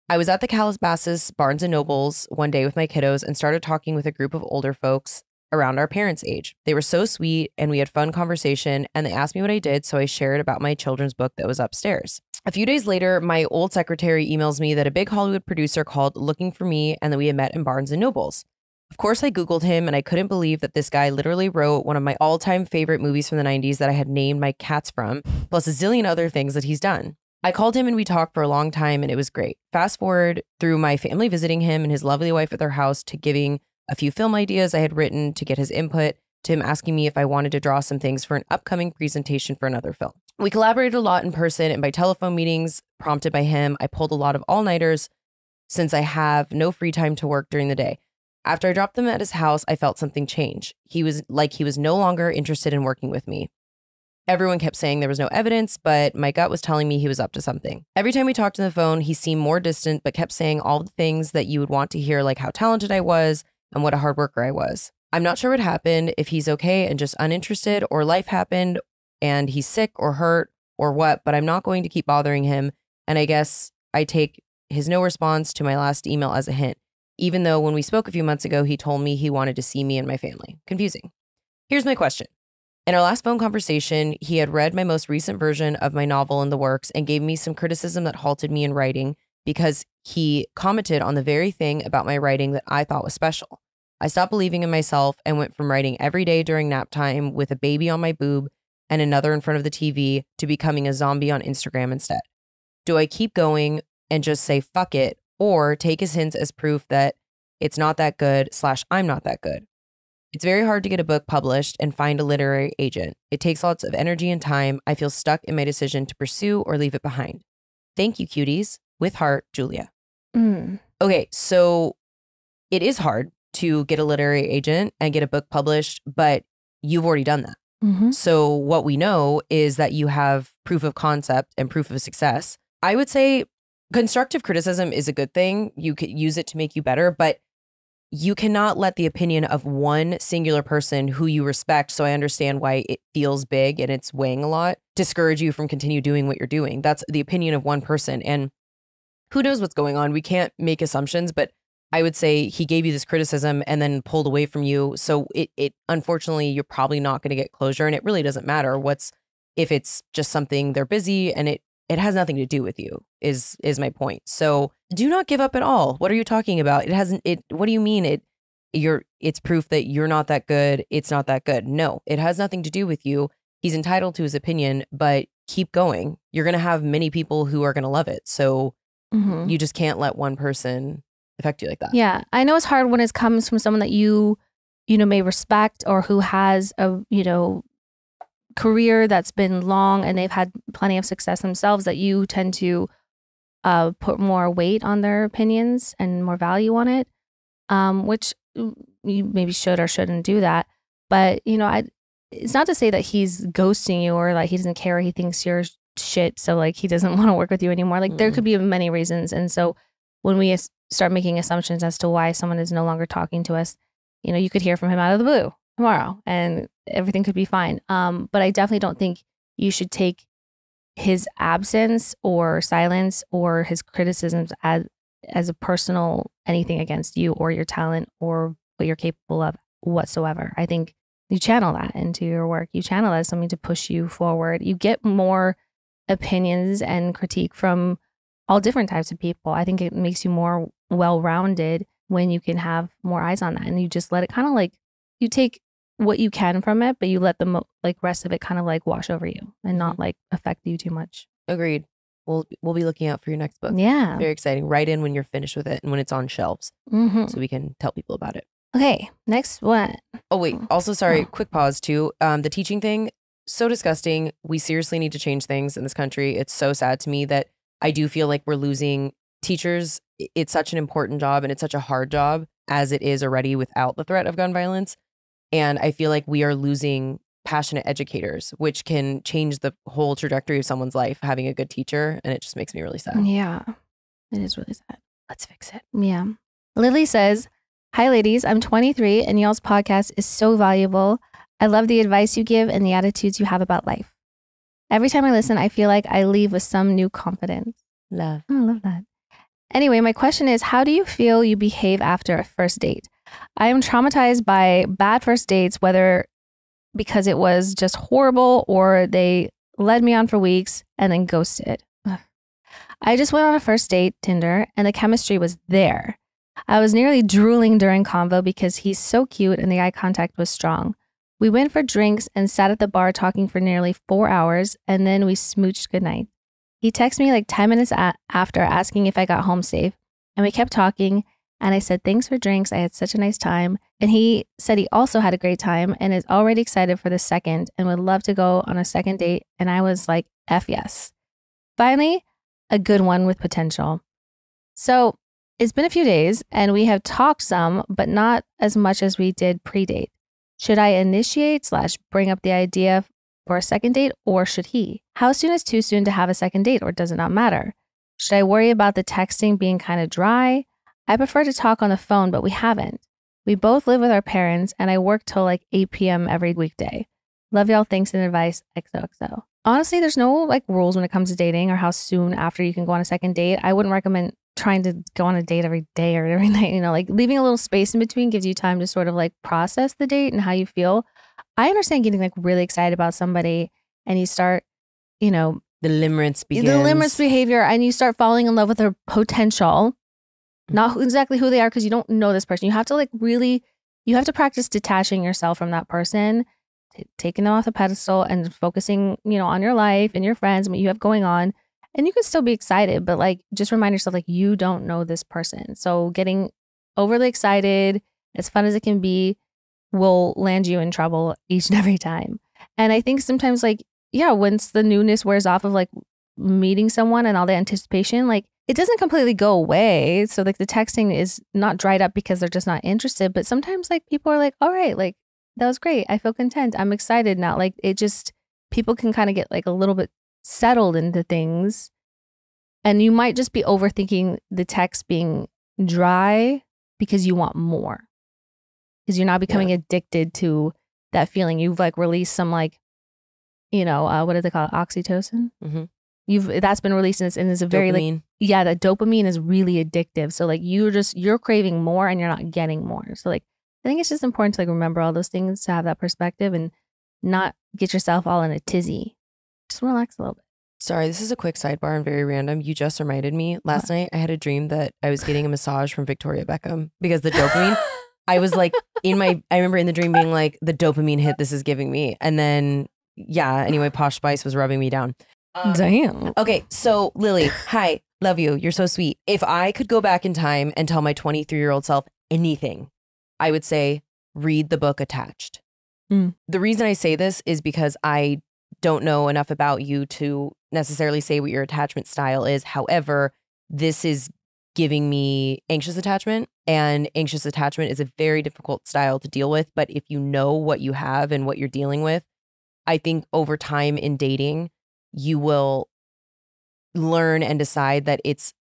I was at the Calabasas Barnes & Nobles one day with my kiddos and started talking with a group of older folks around our parents' age. They were so sweet, and we had fun conversation, and they asked me what I did, so I shared about my children's book that was upstairs. A few days later, my old secretary emails me that a big Hollywood producer called looking for me and that we had met in Barnes & Nobles. Of course, I Googled him, and I couldn't believe that this guy literally wrote one of my all-time favorite movies from the 90s that I had named my cats from, plus a zillion other things that he's done. I called him and we talked for a long time and it was great. Fast forward through my family visiting him and his lovely wife at their house to giving a few film ideas I had written to get his input, to him asking me if I wanted to draw some things for an upcoming presentation for another film. We collaborated a lot in person and by telephone meetings prompted by him. I pulled a lot of all-nighters since I have no free time to work during the day. After I dropped them at his house, I felt something change. He was no longer interested in working with me. Everyone kept saying there was no evidence, but my gut was telling me he was up to something. Every time we talked on the phone, he seemed more distant, but kept saying all the things that you would want to hear, like how talented I was and what a hard worker I was. I'm not sure what happened, if he's okay and just uninterested, or life happened and he's sick or hurt or what, but I'm not going to keep bothering him. And I guess I take his no response to my last email as a hint, even though when we spoke a few months ago, he told me he wanted to see me and my family. Confusing. Here's my question. In our last phone conversation, he had read my most recent version of my novel in the works and gave me some criticism that halted me in writing because he commented on the very thing about my writing that I thought was special. I stopped believing in myself and went from writing every day during nap time with a baby on my boob and another in front of the TV to becoming a zombie on Instagram instead. Do I keep going and just say fuck it, or take his hints as proof that it's not that good / I'm not that good? It's very hard to get a book published and find a literary agent. It takes lots of energy and time. I feel stuck in my decision to pursue or leave it behind. Thank you, cuties. With heart, Julia. Okay, so it is hard to get a literary agent and get a book published, but you've already done that. So what we know is that you have proof of concept and proof of success. I would say constructive criticism is a good thing. You could use it to make you better, but you cannot let the opinion of one singular person who you respect, so I understand why it feels big and it's weighing a lot, discourage you from continue doing what you're doing. That's the opinion of one person. And who knows what's going on? We can't make assumptions, but I would say he gave you this criticism and then pulled away from you. So it unfortunately, you're probably not going to get closure, and it really doesn't matter if it's just something they're busy and it has nothing to do with you is my point. So do not give up at all. What are you talking about? What do you mean it's proof that you're not that good? It's not that good. No, it has nothing to do with you. He's entitled to his opinion, but keep going. You're going to have many people who are going to love it. So you just can't let one person affect you like that. Yeah. I know it's hard when it comes from someone that you may respect, or who has a, career that's been long and they've had plenty of success themselves, that you tend to put more weight on their opinions and more value on it, which you maybe should or shouldn't do that. But, it's not to say that he's ghosting you or like he doesn't care, he thinks you're shit, so like he doesn't want to work with you anymore. Like there could be many reasons. And so when we start making assumptions as to why someone is no longer talking to us, you could hear from him out of the blue tomorrow and everything could be fine. But I definitely don't think you should take his absence or silence or his criticisms as a personal anything against you or your talent or what you're capable of whatsoever. I think you channel that into your work. You channel that as something to push you forward. You get more opinions and critique from all different types of people. I think it makes you more well-rounded when you can have more eyes on that, and you just let it kind of like, you take what you can from it, but you let the rest of it kind of like wash over you and not like affect you too much. Agreed. We'll be looking out for your next book. Yeah. Very exciting. Write in when you're finished with it and when it's on shelves so we can tell people about it. Okay, next one. Oh, wait. Also, sorry, quick pause too. The teaching thing, so disgusting. We seriously need to change things in this country. It's so sad to me that I do feel like we're losing teachers. It's such an important job and it's such a hard job as it is already without the threat of gun violence. And I feel like we are losing passionate educators, which can change the whole trajectory of someone's life, having a good teacher. And it just makes me really sad. Yeah, it is really sad. Let's fix it. Yeah. Lily says, "Hi, ladies. I'm 23 and y'all's podcast is so valuable. I love the advice you give and the attitudes you have about life. Every time I listen, I feel like I leave with some new confidence." Love. Oh, I love that. Anyway, my question is, how do you feel you behave after a first date? I am traumatized by bad first dates, whether because it was just horrible or they led me on for weeks and then ghosted. Ugh. I just went on a first date, Tinder, and the chemistry was there. I was nearly drooling during convo because he's so cute and the eye contact was strong. We went for drinks and sat at the bar talking for nearly 4 hours, and then we smooched goodnight. He texted me like 10 minutes after asking if I got home safe. And we kept talking. And I said, thanks for drinks. I had such a nice time. And he said he also had a great time and is already excited for the second and would love to go on a second date. And I was like, F yes. Finally, a good one with potential. So it's been a few days and we have talked some, but not as much as we did pre-date. Should I initiate / bring up the idea for a second date, or should he? How soon is too soon to have a second date, or does it not matter? Should I worry about the texting being kind of dry? I prefer to talk on the phone, but we haven't. We both live with our parents and I work till like 8 p.m. every weekday. Love y'all. Thanks and advice. XOXO. Honestly, there's no like rules when it comes to dating or how soon after you can go on a second date. I wouldn't recommend trying to go on a date every day or every night. You know, like leaving a little space in between gives you time to sort of like process the date and how you feel. I understand getting like really excited about somebody and you start, you know, the limerence begins. The limerence behavior, and you start falling in love with their potential. Not exactly who they are because you don't know this person. You have to like really, you have to practice detaching yourself from that person, taking them off the pedestal and focusing, you know, on your life and your friends and what you have going on. And you can still be excited, but like just remind yourself like you don't know this person. So getting overly excited, as fun as it can be, will land you in trouble each and every time. And I think sometimes like, yeah, once the newness wears off of like meeting someone and all the anticipation, like it doesn't completely go away. So like the texting is not dried up because they're just not interested. But sometimes like people are like, all right, like that was great. I feel content. I'm excited now. Like it just, people can kind of get like a little bit settled into things. And you might just be overthinking the text being dry because you want more. Because you're now becoming addicted to that feeling. You've like released some like, you know, what do they call it? Oxytocin? Mm-hmm. That's been released and it's a very dopamine. like, yeah, that dopamine is really addictive. So like you're craving more and you're not getting more. So like, I think it's just important to like remember all those things, to have that perspective and not get yourself all in a tizzy. Just relax a little bit. Sorry, this is a quick sidebar and very random. You just reminded me. Last night I had a dream that I was getting a massage from Victoria Beckham because the dopamine, I was like I remember in the dream being like, the dopamine hit this is giving me. And then, yeah, anyway, Posh Spice was rubbing me down. Damn. Okay, so Lily, hi, love you. You're so sweet. If I could go back in time and tell my 23-year-old self anything, I would say, read the book Attached. The reason I say this is because I don't know enough about you to necessarily say what your attachment style is. However, this is giving me anxious attachment, and anxious attachment is a very difficult style to deal with. But if you know what you have and what you're dealing with, I think over time in dating, you will learn and decide that it's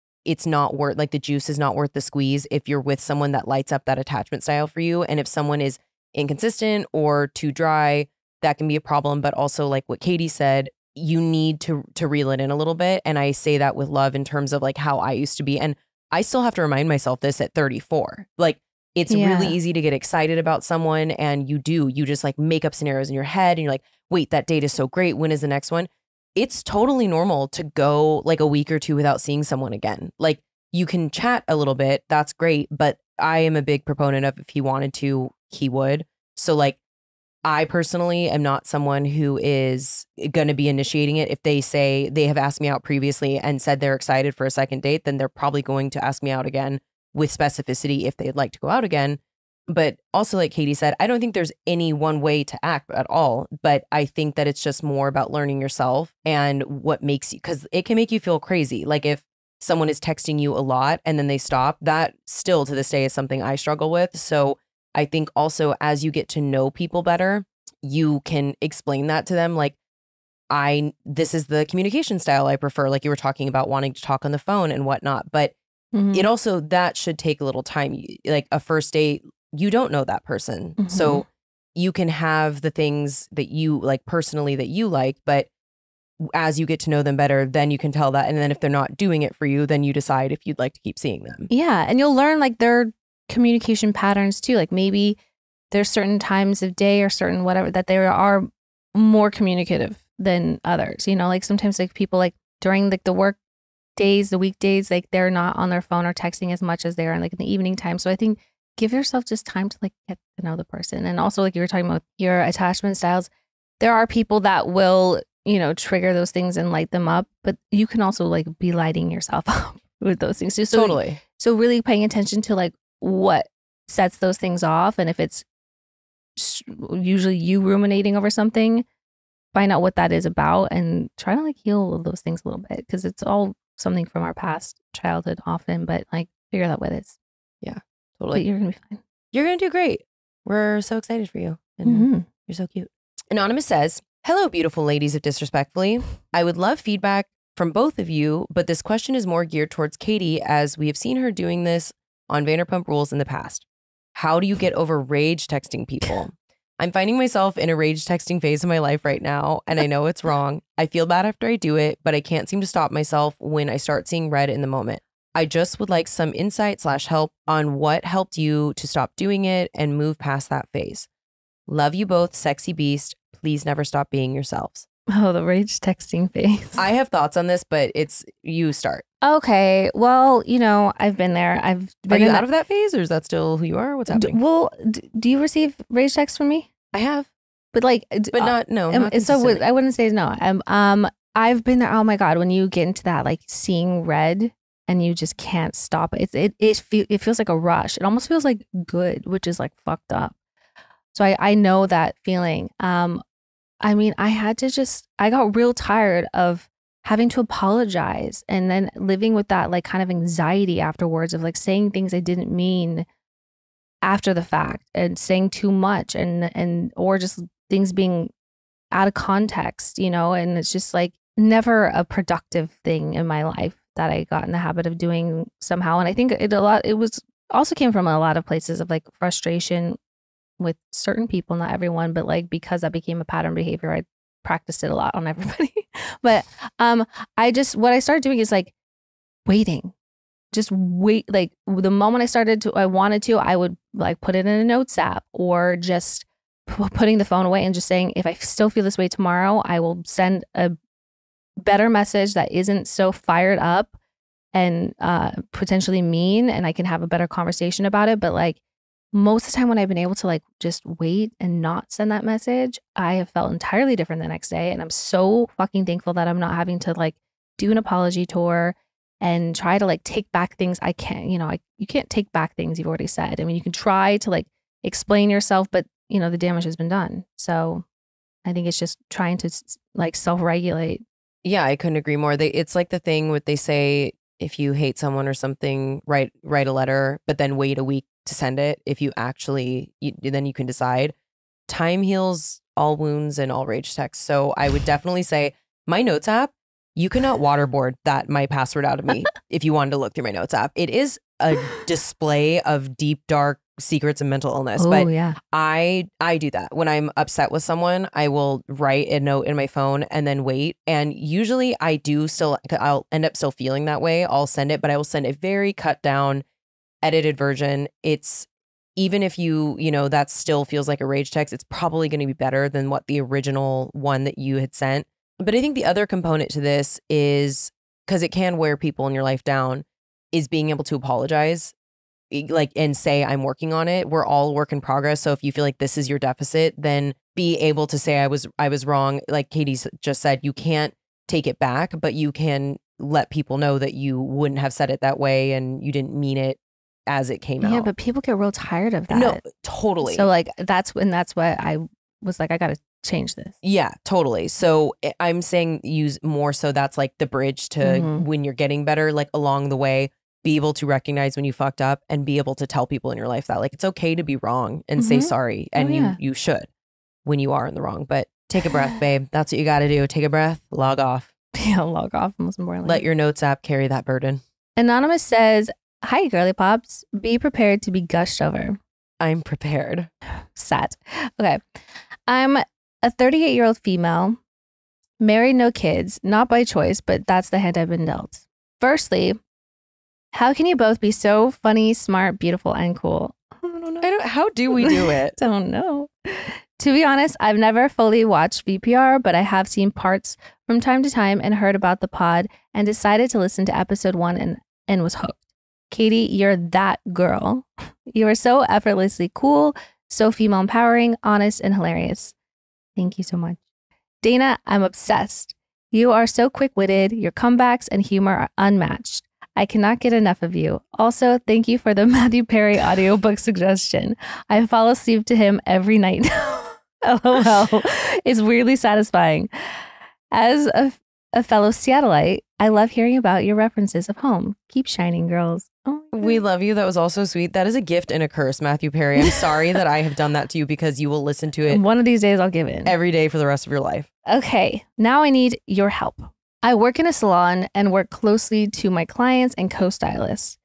not worth, like the juice is not worth the squeeze if you're with someone that lights up that attachment style for you. And if someone is inconsistent or too dry, that can be a problem. But also like what Katie said, you need to reel it in a little bit. And I say that with love in terms of like how I used to be. And I still have to remind myself this at 34. Like it's really easy to get excited about someone, and you just like make up scenarios in your head and you're like, wait, that date is so great. When is the next one? It's totally normal to go like a week or two without seeing someone again. Like you can chat a little bit. That's great. But I am a big proponent of if he wanted to, he would. So like I personally am not someone who is going to be initiating it. If they say they have asked me out previously and said they're excited for a second date, then they're probably going to ask me out again with specificity if they'd like to go out again. But also, like Katie said, I don't think there's any one way to act at all. But I think that it's just more about learning yourself and what makes you, because it can make you feel crazy. Like if someone is texting you a lot and then they stop, that still to this day is something I struggle with. So I think also as you get to know people better, you can explain that to them. Like this is the communication style I prefer. Like you were talking about wanting to talk on the phone and whatnot. But it also, that should take a little time. Like a first date, you don't know that person. So you can have the things that you like personally that you like, but as you get to know them better, then you can tell that. And then if they're not doing it for you, then you decide if you'd like to keep seeing them. Yeah. And you'll learn like their communication patterns too. Like maybe there's certain times of day or certain whatever that they are more communicative than others. You know, like sometimes like people like during like the work days, the weekdays, like they're not on their phone or texting as much as they are like in the evening time. So I think give yourself just time to like get to know the person. And also like you were talking about your attachment styles, there are people that will trigger those things and light them up, but you can also like be lighting yourself up with those things too. So, Totally. So really paying attention to like what sets those things off, and if it's usually you ruminating over something, find out what that is about and try to like heal those things a little bit, because it's all something from our past childhood often, but like figure out what it is. Yeah, totally. But you're gonna be fine. You're gonna do great. We're so excited for you, and you're so cute. Anonymous says, "Hello, beautiful ladies of Disrespectfully. I would love feedback from both of you, but this question is more geared towards Katie, as we have seen her doing this on Vanderpump Rules in the past. How do you get over rage texting people? I'm finding myself in a rage texting phase of my life right now, and I know it's wrong. I feel bad after I do it, but I can't seem to stop myself when I start seeing red in the moment. I just would like some insight/help on what helped you to stop doing it and move past that phase. Love you both, sexy beast. Please never stop being yourselves." Oh, the rage texting phase. I have thoughts on this, but it's you start. Okay. Well, I've been there. I've been Are you out of that phase, or is that still who you are? What's happening? Do you receive rage texts from me? I have, but like, but not so I wouldn't say no. I've been there. Oh my God, when you get into that, like seeing red and you just can't stop it. It feels like a rush. It almost feels like good, which is like fucked up. So I know that feeling. I got real tired of having to apologize and then living with that like kind of anxiety afterwards of like saying things I didn't mean after the fact, and saying too much and or just things being out of context, and it's just like never a productive thing in my life that I got in the habit of doing somehow. And I think it was also came from a lot of places of like frustration with certain people, not everyone, but like because that became a pattern behavior, I practiced it a lot on everybody. But what I started doing is like waiting, just wait. Like the moment I wanted to, I would like put it in a notes app, or just putting the phone away and just saying, if I still feel this way tomorrow, I will send a better message that isn't so fired up and potentially mean, and I can have a better conversation about it. But like, most of the time when I've been able to like just wait and not send that message, I have felt entirely different the next day. And I'm so fucking thankful that I'm not having to like do an apology tour and try to like take back things I can't, you can't take back things you've already said. I mean, you can try to like explain yourself, but the damage has been done. So I think it's just trying to like self-regulate. Yeah, I couldn't agree more. It's like the thing what they say, if you hate someone or something, write a letter, but then wait a week to send it. If you actually, then you can decide. Time heals all wounds and all rage texts. So I would definitely say my notes app, you cannot waterboard my password out of me if you wanted to look through my notes app. It is a display of deep, dark secrets and mental illness. Oh, but yeah. I do that. When I'm upset with someone, I will write a note in my phone and then wait. And usually I'll end up still feeling that way. I'll send it, but I will send a very cut down, edited version. It's even if that still feels like a rage text, it's probably going to be better than what the original one that you had sent. But I think the other component to this is, because it can wear people in your life down, is being able to apologize, like, and say, I'm working on it. We're all work in progress. So if you feel like this is your deficit, then be able to say, I was wrong. Like Katie just said, you can't take it back, but you can let people know that you wouldn't have said it that way and you didn't mean it as it came out. Yeah, but people get real tired of that. No, totally. So like that's what I was like, I got to change this. Yeah, totally. So I'm saying use more so that's like the bridge to when you're getting better, like along the way, be able to recognize when you fucked up and be able to tell people in your life that like it's okay to be wrong and say sorry. And you should when you are in the wrong. But take a breath, babe. That's what you got to do. Take a breath, log off. Yeah, log off, most importantly. Let your notes app carry that burden. Anonymous says, "Hi, girly pops. Be prepared to be gushed over." I'm prepared. Sad. Okay. I'm a 38-year-old female, married, no kids, not by choice, but that's the hand I've been dealt. Firstly, how can you both be so funny, smart, beautiful, and cool? I don't know. How do we do it? Don't know. To be honest, I've never fully watched VPR, but I have seen parts from time to time and heard about the pod and decided to listen to episode 1 and was hooked. Katie, you're that girl. You are so effortlessly cool, so female empowering, honest, and hilarious. Thank you so much. Dana, I'm obsessed. You are so quick-witted. Your comebacks and humor are unmatched. I cannot get enough of you. Also, thank you for the Matthew Perry audiobook suggestion. I fall asleep to him every night. LOL. It's weirdly satisfying. As a fellow Seattleite, I love hearing about your references of home. Keep shining, girls. Oh, we love you. That was also sweet. That is a gift and a curse, Matthew Perry. I'm sorry that I have done that to you because you will listen to it one of these days I'll give in. every day for the rest of your life. Okay, now I need your help. I work in a salon and work closely to my clients and co-stylists.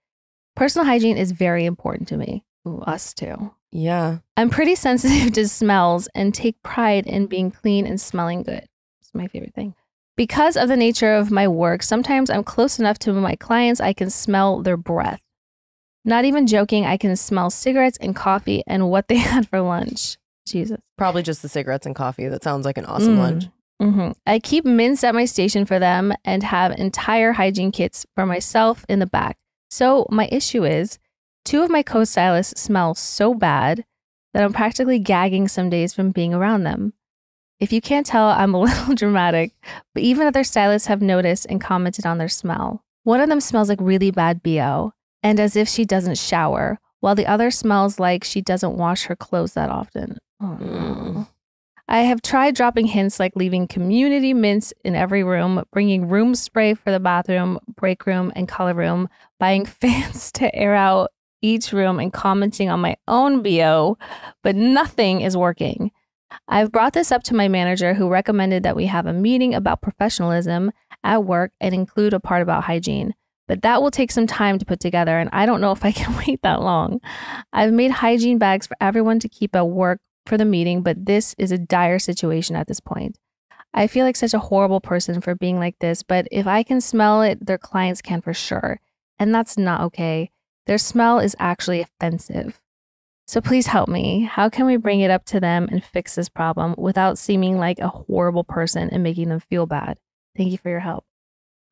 Personal hygiene is very important to me. Ooh, us too. Yeah. I'm pretty sensitive to smells and take pride in being clean and smelling good. It's my favorite thing. Because of the nature of my work, sometimes I'm close enough to my clients I can smell their breath. Not even joking, I can smell cigarettes and coffee and what they had for lunch. Jesus. Probably just the cigarettes and coffee. That sounds like an awesome lunch. Mm-hmm. I keep mints at my station for them and have entire hygiene kits for myself in the back. So my issue is, 2 of my co-stylists smell so bad that I'm practically gagging some days from being around them. If you can't tell, I'm a little dramatic, but even other stylists have noticed and commented on their smell. One of them smells like really bad BO and as if she doesn't shower, while the other smells like she doesn't wash her clothes that often. Oh. I have tried dropping hints like leaving community mints in every room, bringing room spray for the bathroom, break room, and color room, buying fans to air out each room, and commenting on my own BO, but nothing is working. I've brought this up to my manager, who recommended that we have a meeting about professionalism at work and include a part about hygiene. But that will take some time to put together, and I don't know if I can wait that long. I've made hygiene bags for everyone to keep at work for the meeting, but this is a dire situation at this point. I feel like such a horrible person for being like this, but if I can smell it, their clients can for sure. And that's not okay. Their smell is actually offensive. So please help me. How can we bring it up to them and fix this problem without seeming like a horrible person and making them feel bad? Thank you for your help.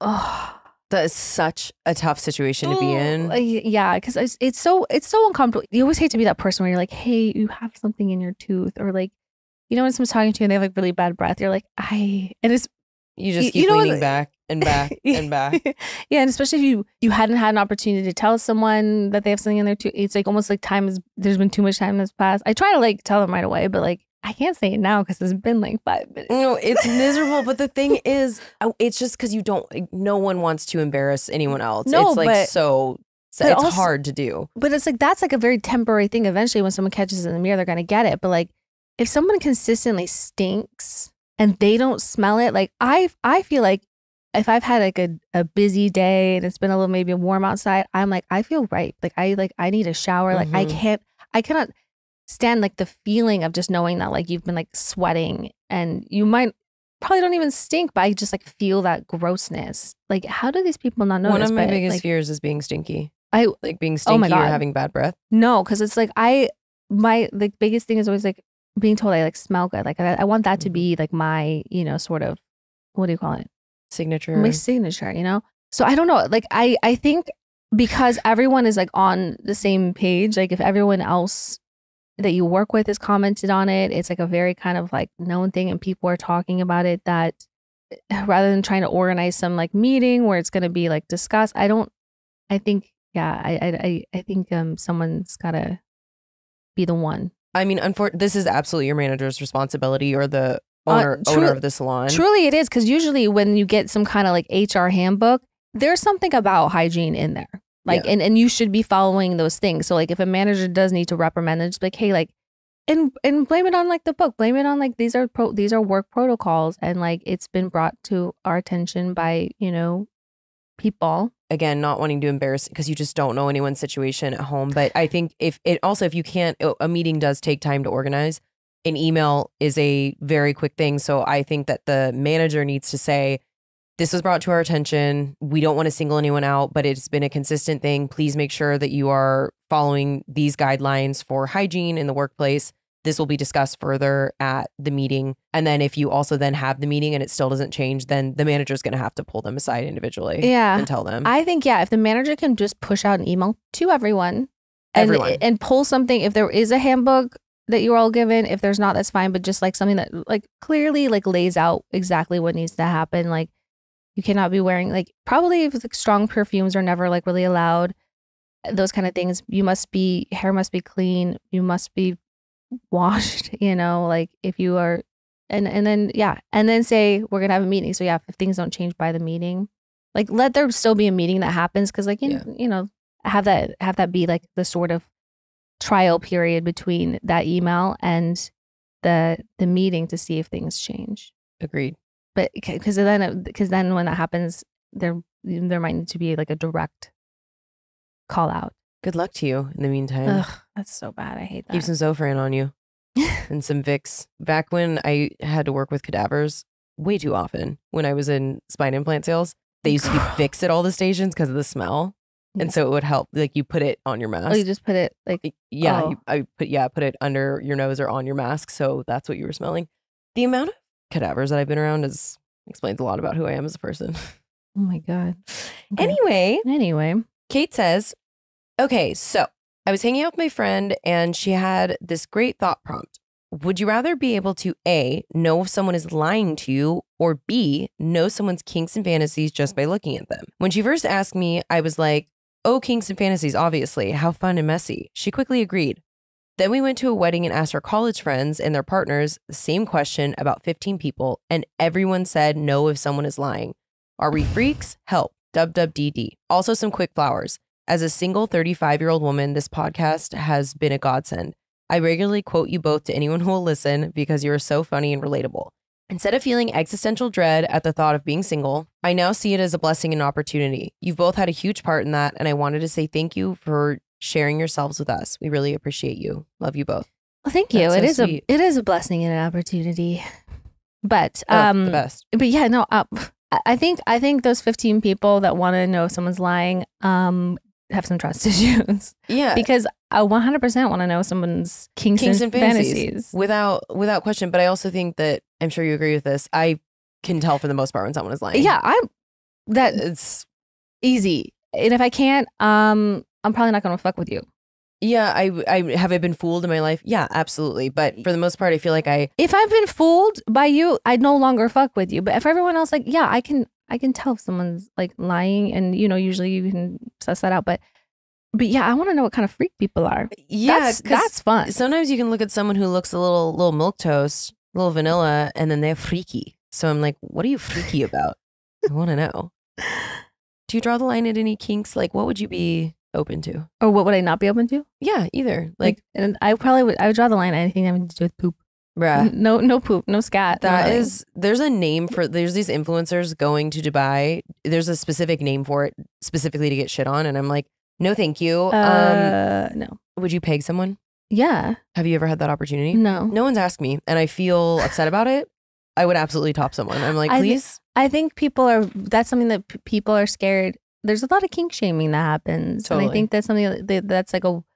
Oh, that is such a tough situation to be in. Yeah, because it's so uncomfortable. You always hate to be that person where you're like, hey, you have something in your tooth, or like, you know, when someone's talking to you and they have like really bad breath, you're like, and it's you just keep leaning back and back and back. Yeah, and especially if you hadn't had an opportunity to tell someone that they have something in their tooth, it's like almost like there's been too much time that's passed. I try to like tell them right away, but like I can't say it now because it's been like 5 minutes. No, it's miserable. But the thing is, it's just because no one wants to embarrass anyone else. No, it's like it's also hard to do. But it's like, that's like a very temporary thing. Eventually when someone catches it in the mirror, they're going to get it. But like, if someone consistently stinks and they don't smell it, like I feel like if I've had like a busy day and it's been a little maybe warm outside, I'm like, I feel right. Like I need a shower. Like I cannot stand like the feeling of just knowing that like you've been like sweating and you probably don't even stink, but I just like feel that grossness. Like, how do these people not notice? One of my biggest fears is being stinky. Being stinky oh my God. or having bad breath. No, because it's like my biggest thing is always like being told I like smell good. Like I want that to be like my, you know, sort of, what do you call it? Signature. My signature, you know? So I don't know. Like I think because everyone is like on the same page, like if everyone else that you work with is commented on it, it's like a very kind of like known thing and people are talking about it, that rather than trying to organize some like meeting where it's going to be like discussed, I think someone's got to be the one. I mean, this is absolutely your manager's responsibility or the owner of the salon. Truly it is, because usually when you get some kind of like HR handbook, there's something about hygiene in there. Like, yeah. and you should be following those things. So like if a manager does need to reprimand them, just like, hey, like, and blame it on like the book, blame it on like, these are work protocols. And like, it's been brought to our attention by, you know, people. Again, not wanting to embarrass, because you just don't know anyone's situation at home. But I think if you can't, a meeting does take time to organize. An email is a very quick thing. So I think that the manager needs to say, this was brought to our attention. We don't want to single anyone out, but it's been a consistent thing. Please make sure that you are following these guidelines for hygiene in the workplace. This will be discussed further at the meeting. And then if you also then have the meeting and it still doesn't change, then the manager is going to have to pull them aside individually and tell them. I think, if the manager can just push out an email to everyone and pull something, if there is a handbook, that you were all given. If there's not, that's fine. But just like something that like clearly like lays out exactly what needs to happen. Like you cannot be wearing like probably if like strong perfumes are never like really allowed. Those kind of things. Hair must be clean. You must be washed, like if you are, and then say we're gonna have a meeting. So yeah, if things don't change by the meeting, like let there still be a meeting that happens because like have that be like the sort of trial period between that email and the meeting to see if things change. Agreed. But because then when that happens, there might need to be like a direct call out. Good luck to you in the meantime. Ugh, that's so bad. I hate that. Keep some Zofran on you and some Vicks. Back when I had to work with cadavers way too often when I was in spine implant sales, they used to keep Vicks at all the stations because of the smell. And so it would help. Like you put it on your mask. Oh, you just put it like put it under your nose or on your mask. So that's what you were smelling. The amount of cadavers that I've been around explains a lot about who I am as a person. Oh my God. Okay. Anyway, Kate says, okay, so I was hanging out with my friend and she had this great thought prompt. Would you rather be able to A, know if someone is lying to you, or B, know someone's kinks and fantasies just by looking at them? When she first asked me, I was like, oh, kinks and fantasies, obviously. How fun and messy. She quickly agreed. Then we went to a wedding and asked our college friends and their partners the same question about 15 people, and everyone said no if someone is lying. Are we freaks? Help. WWDD. Also some quick flowers. As a single 35-year-old woman, this podcast has been a godsend. I regularly quote you both to anyone who will listen because you are so funny and relatable. Instead of feeling existential dread at the thought of being single, I now see it as a blessing and opportunity. You've both had a huge part in that, and I wanted to say thank you for sharing yourselves with us. We really appreciate you. Love you both. Well, thank you. That's so sweet. It is a blessing and an opportunity. But the best. But yeah, no. I think those 15 people that want to know if someone's lying have some trust issues. Yeah, because I 100% want to know someone's kinks and fantasies without question. But I also think that I'm sure you agree with this. I can tell for the most part when someone is lying. Yeah, it's easy. And if I can't, I'm probably not going to fuck with you. Yeah, I have I been fooled in my life? Yeah, absolutely. But for the most part, I feel like if I've been fooled by you, I'd no longer fuck with you. But if everyone else, like, yeah, I can tell if someone's like lying, and usually you can suss that out. But yeah, I want to know what kind of freak people are. Yeah, that's fun. Sometimes you can look at someone who looks a little milquetoast, a little vanilla, and then they're freaky. So I'm like, what are you freaky about? I want to know. Do you draw the line at any kinks? Like, what would you be open to? Or what would I not be open to? Yeah, either. Like and I would draw the line at anything having to do with poop. Bruh. No poop, no scat. There's a name for, there's these influencers going to Dubai. There's a specific name for it specifically to get shit on. And I'm like, no, thank you. No. Would you peg someone? Yeah. Have you ever had that opportunity? No. No one's asked me and I feel upset about it. I would absolutely top someone. I'm like, please. I think that's something that people are scared. There's a lot of kink shaming that happens. Totally. And I think that's something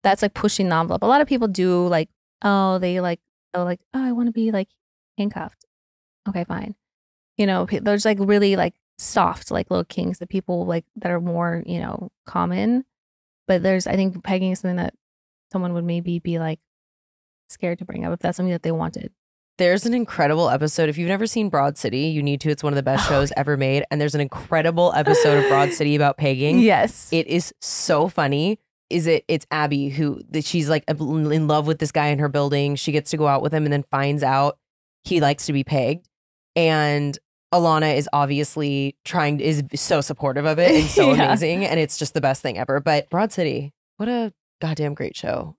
that's like pushing the envelope. A lot of people do like, oh, I want to be like handcuffed. Okay, fine. There's like really like soft, like little kinks that people like that are more, common. But I think pegging is something that someone would maybe be like scared to bring up if that's something that they wanted. There's an incredible episode. If you've never seen Broad City, you need to. It's one of the best shows ever made. And there's an incredible episode of Broad City about pegging. Yes. It is so funny. It's Abby she's like in love with this guy in her building. She gets to go out with him and then finds out he likes to be pegged. And Alana is obviously is so supportive of it and so amazing. And it's just the best thing ever. But Broad City, what a goddamn great show.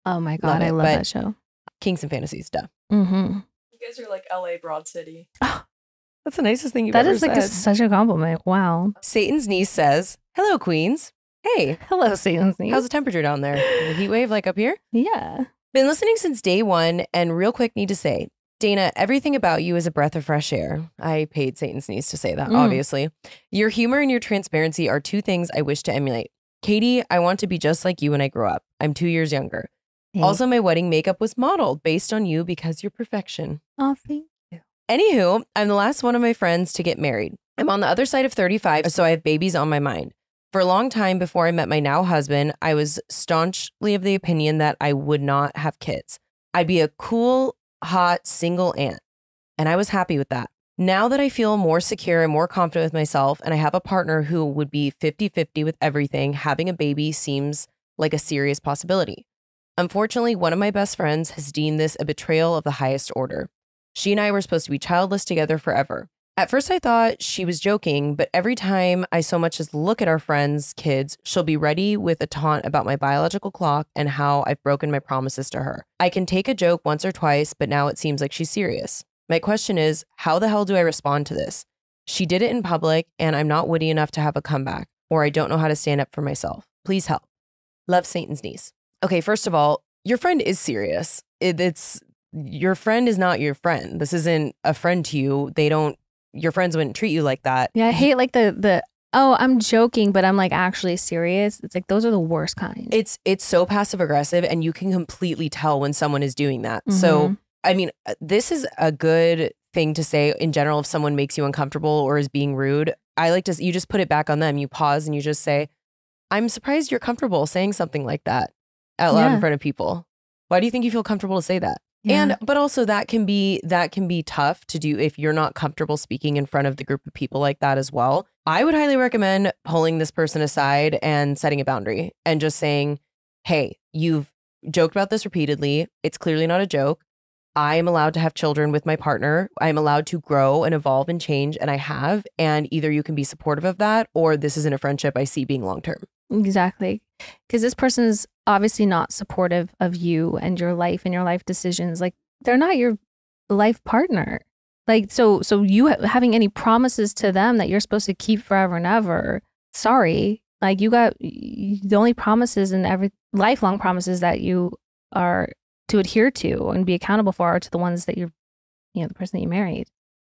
Oh my God, I love that show. Kinks and fantasies, duh. Mm-hmm. You guys are like LA Broad City. That's the nicest thing you've ever said. That is like such a compliment. Wow. Satan's niece says, hello, queens. Hey. Hello, Satan's niece. How's the temperature down there? The heat wave like up here? Yeah. Been listening since day one, and real quick need to say, Dana, everything about you is a breath of fresh air. I paid Satan's niece to say that, obviously. Your humor and your transparency are two things I wish to emulate. Katie, I want to be just like you when I grow up. I'm 2 years younger. Thanks. Also, my wedding makeup was modeled based on you because you're perfection. Oh, thank you. Anywho, I'm the last one of my friends to get married. I'm on the other side of 35, so I have babies on my mind. For a long time before I met my now husband, I was staunchly of the opinion that I would not have kids. I'd be a cool, hot, single aunt. And I was happy with that. Now that I feel more secure and more confident with myself, and I have a partner who would be 50-50 with everything, having a baby seems like a serious possibility. Unfortunately, one of my best friends has deemed this a betrayal of the highest order. She and I were supposed to be childless together forever. At first, I thought she was joking, but every time I so much as look at our friends' kids, she'll be ready with a taunt about my biological clock and how I've broken my promises to her. I can take a joke once or twice, but now it seems like she's serious. My question is, how the hell do I respond to this? She did it in public, and I'm not witty enough to have a comeback, or I don't know how to stand up for myself. Please help. Love, Satan's niece. Okay, first of all, your friend is serious. Your friend is not your friend. This isn't a friend to you. Your friends wouldn't treat you like that. Yeah, I hate like oh, I'm joking, but I'm like actually serious. It's like those are the worst kind. It's so passive aggressive, and you can completely tell when someone is doing that. So, I mean, this is a good thing to say in general if someone makes you uncomfortable or is being rude. I like to, you just put it back on them. You pause and you just say, I'm surprised you're comfortable saying something like that out loud in front of people. Why do you think you feel comfortable to say that? Yeah. But also that can be tough to do if you're not comfortable speaking in front of the group of people like that as well. I would highly recommend pulling this person aside and setting a boundary and just saying, hey, you've joked about this repeatedly. It's clearly not a joke. I am allowed to have children with my partner. I'm allowed to grow and evolve and change, and I have. And either you can be supportive of that, or this isn't a friendship I see being long term. Exactly. Because this person is obviously not supportive of you and your life and your life decisions. Like, they're not your life partner. Like, so you having any promises to them that you're supposed to keep forever and ever, sorry. Like, you got the only promises and every lifelong promises that you are to adhere to and be accountable for are to the ones that the person that you married.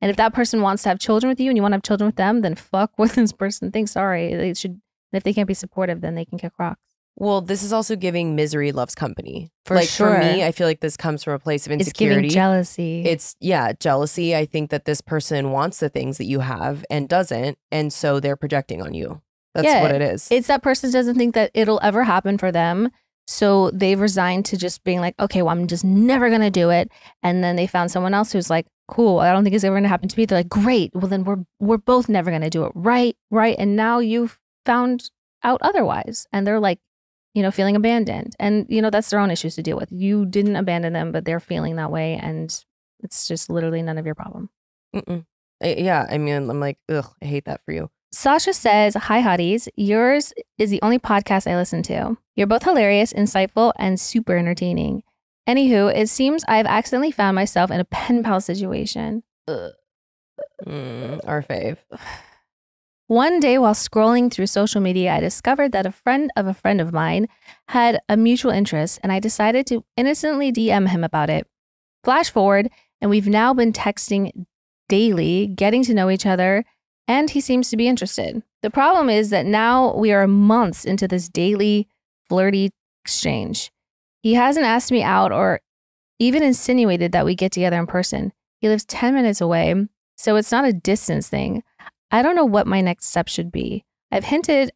And if that person wants to have children with you and you want to have children with them, then fuck what this person thinks. Sorry. They should. And if they can't be supportive, then they can kick rocks. Well, this is also giving misery loves company. For sure. For me, I feel like this comes from a place of insecurity. It's giving jealousy. It's jealousy. I think that this person wants the things that you have and doesn't. And so they're projecting on you. That's what it is. It's that person doesn't think that it'll ever happen for them. So they've resigned to just being like, okay, well, I'm just never going to do it. And then they found someone else who's like, cool, I don't think it's ever going to happen to me. They're like, great. Well, then we're both never going to do it. Right. And now you've found out otherwise. And they're like, feeling abandoned. And, that's their own issues to deal with. You didn't abandon them, but they're feeling that way. And it's just literally none of your problem. Yeah. I mean, I'm like, ugh, I hate that for you. Sasha says, hi, hotties. Yours is the only podcast I listen to. You're both hilarious, insightful, and super entertaining. Anywho, it seems I've accidentally found myself in a pen pal situation. Our fave. One day while scrolling through social media, I discovered that a friend of mine had a mutual interest, and I decided to innocently DM him about it. Flash forward, and we've now been texting daily, getting to know each other, and he seems to be interested. The problem is that now we are months into this daily flirty exchange. He hasn't asked me out or even insinuated that we get together in person. He lives 10 minutes away, so it's not a distance thing. I don't know what my next step should be. I've hinted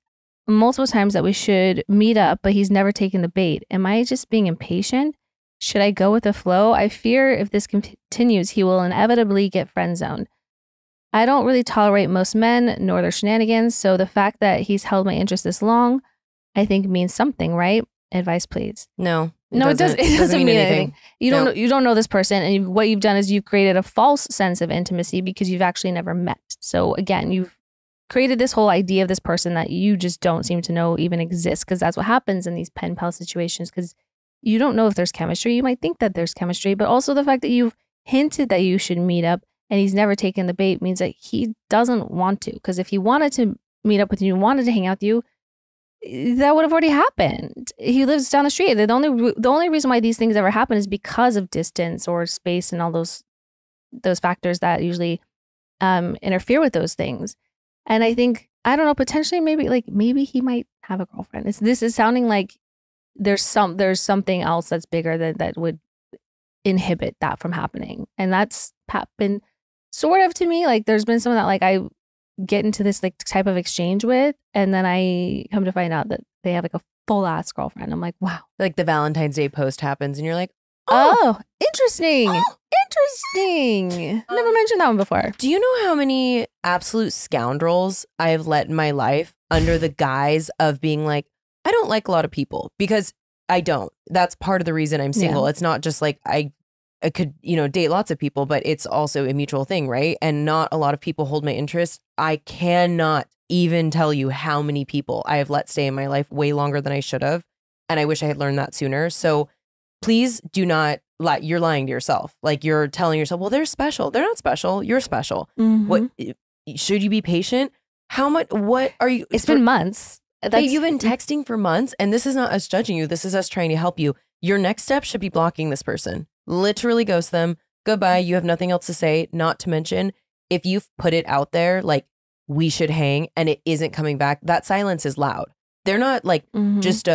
multiple times that we should meet up, but he's never taken the bait. Am I just being impatient? Should I go with the flow? I fear if this continues, he will inevitably get friend zoned. I don't really tolerate most men nor their shenanigans, so the fact that he's held my interest this long, I think means something, right? Advice, please. No, it doesn't mean anything. You don't know this person, and what you've done is you've created a false sense of intimacy because you've actually never met. So again, you've created this whole idea of this person that you just don't seem to know even exists, because that's what happens in these pen pal situations, because you don't know if there's chemistry. You might think that there's chemistry, but also the fact that you've hinted that you should meet up and he's never taken the bait means that he doesn't want to. Because if he wanted to meet up with you, wanted to hang out with you, that would have already happened. He lives down the street. The only reason why these things ever happen is because of distance or space and all those factors that usually interfere with those things. And I think, I don't know, potentially maybe he might have a girlfriend. This is sounding like there's something else that's bigger that would inhibit that from happening. And that's happened sort of to me. Like, there's been some of that, like, I get into this like type of exchange with, and then I come to find out that they have like a full ass girlfriend. I'm like, wow. Like the Valentine's Day post happens and you're like, oh interesting. Interesting. Never mentioned that one before. do you know how many absolute scoundrels I have let in my life under the guise of being like, I don't like a lot of people, because I don't. That's part of the reason I'm single. Yeah. It's not just like I could, date lots of people, but it's also a mutual thing, right? And not a lot of people hold my interest. I cannot even tell you how many people I have let stay in my life way longer than I should have. And I wish I had learned that sooner. So please do not lie. You're lying to yourself. Like you're telling yourself, well, they're special. They're not special. You're special. What should you be patient? How much? What are you? It's been months. You've been texting for months, and this is not us judging you. This is us trying to help you. Your next step should be blocking this person. Literally ghost them. Goodbye. You have nothing else to say. Not to mention, if you've put it out there, like we should hang, and it isn't coming back, that silence is loud. They're not like just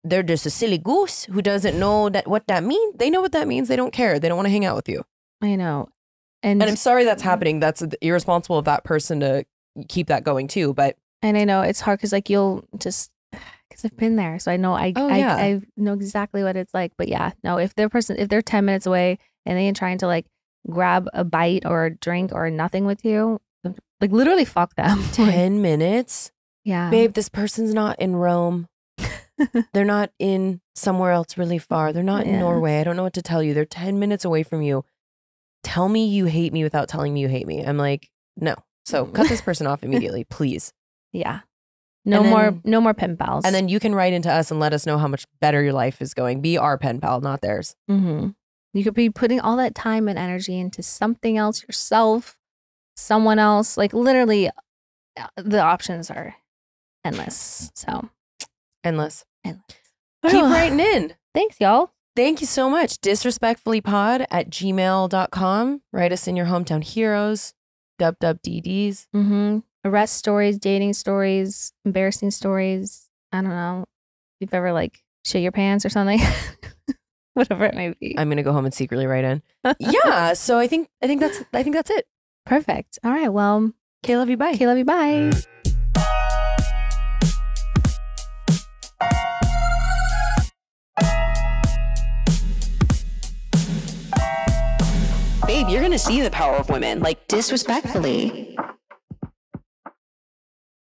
they're just a silly goose who doesn't know what that means. They know what that means. They don't care. They don't want to hang out with you. I know. And I'm sorry that's happening. That's irresponsible of that person to keep that going too. But and I know it's hard because like you'll just because I've been there, so I know I know exactly what it's like. But yeah, no, if they're 10 minutes away and they ain't trying to like grab a bite or a drink or nothing with you, like literally fuck them. 10 minutes? Yeah. Babe, this person's not in Rome. They're not in somewhere else really far. They're not in Norway. I don't know what to tell you. They're 10 minutes away from you. Tell me you hate me without telling me you hate me. I'm like, no. So cut this person off immediately, please. Yeah. No more pen pals. And then you can write into us and let us know how much better your life is going. Be our pen pal, not theirs. You could be putting all that time and energy into something else, yourself, someone else. Like literally, the options are endless. So endless. Keep writing in. Thanks, y'all. Thank you so much. disrespectfullypod@gmail.com. Write us in your hometown heroes, WWDDs. Arrest stories, dating stories, embarrassing stories. I don't know. If you've ever like shit your pants or something. Whatever it may be. I'm gonna go home and secretly write in. Yeah. So I think that's it. Perfect. All right. Well, Okay, love you. Bye. Okay, love you. Bye. Babe, you're gonna see the power of women, like disrespectfully.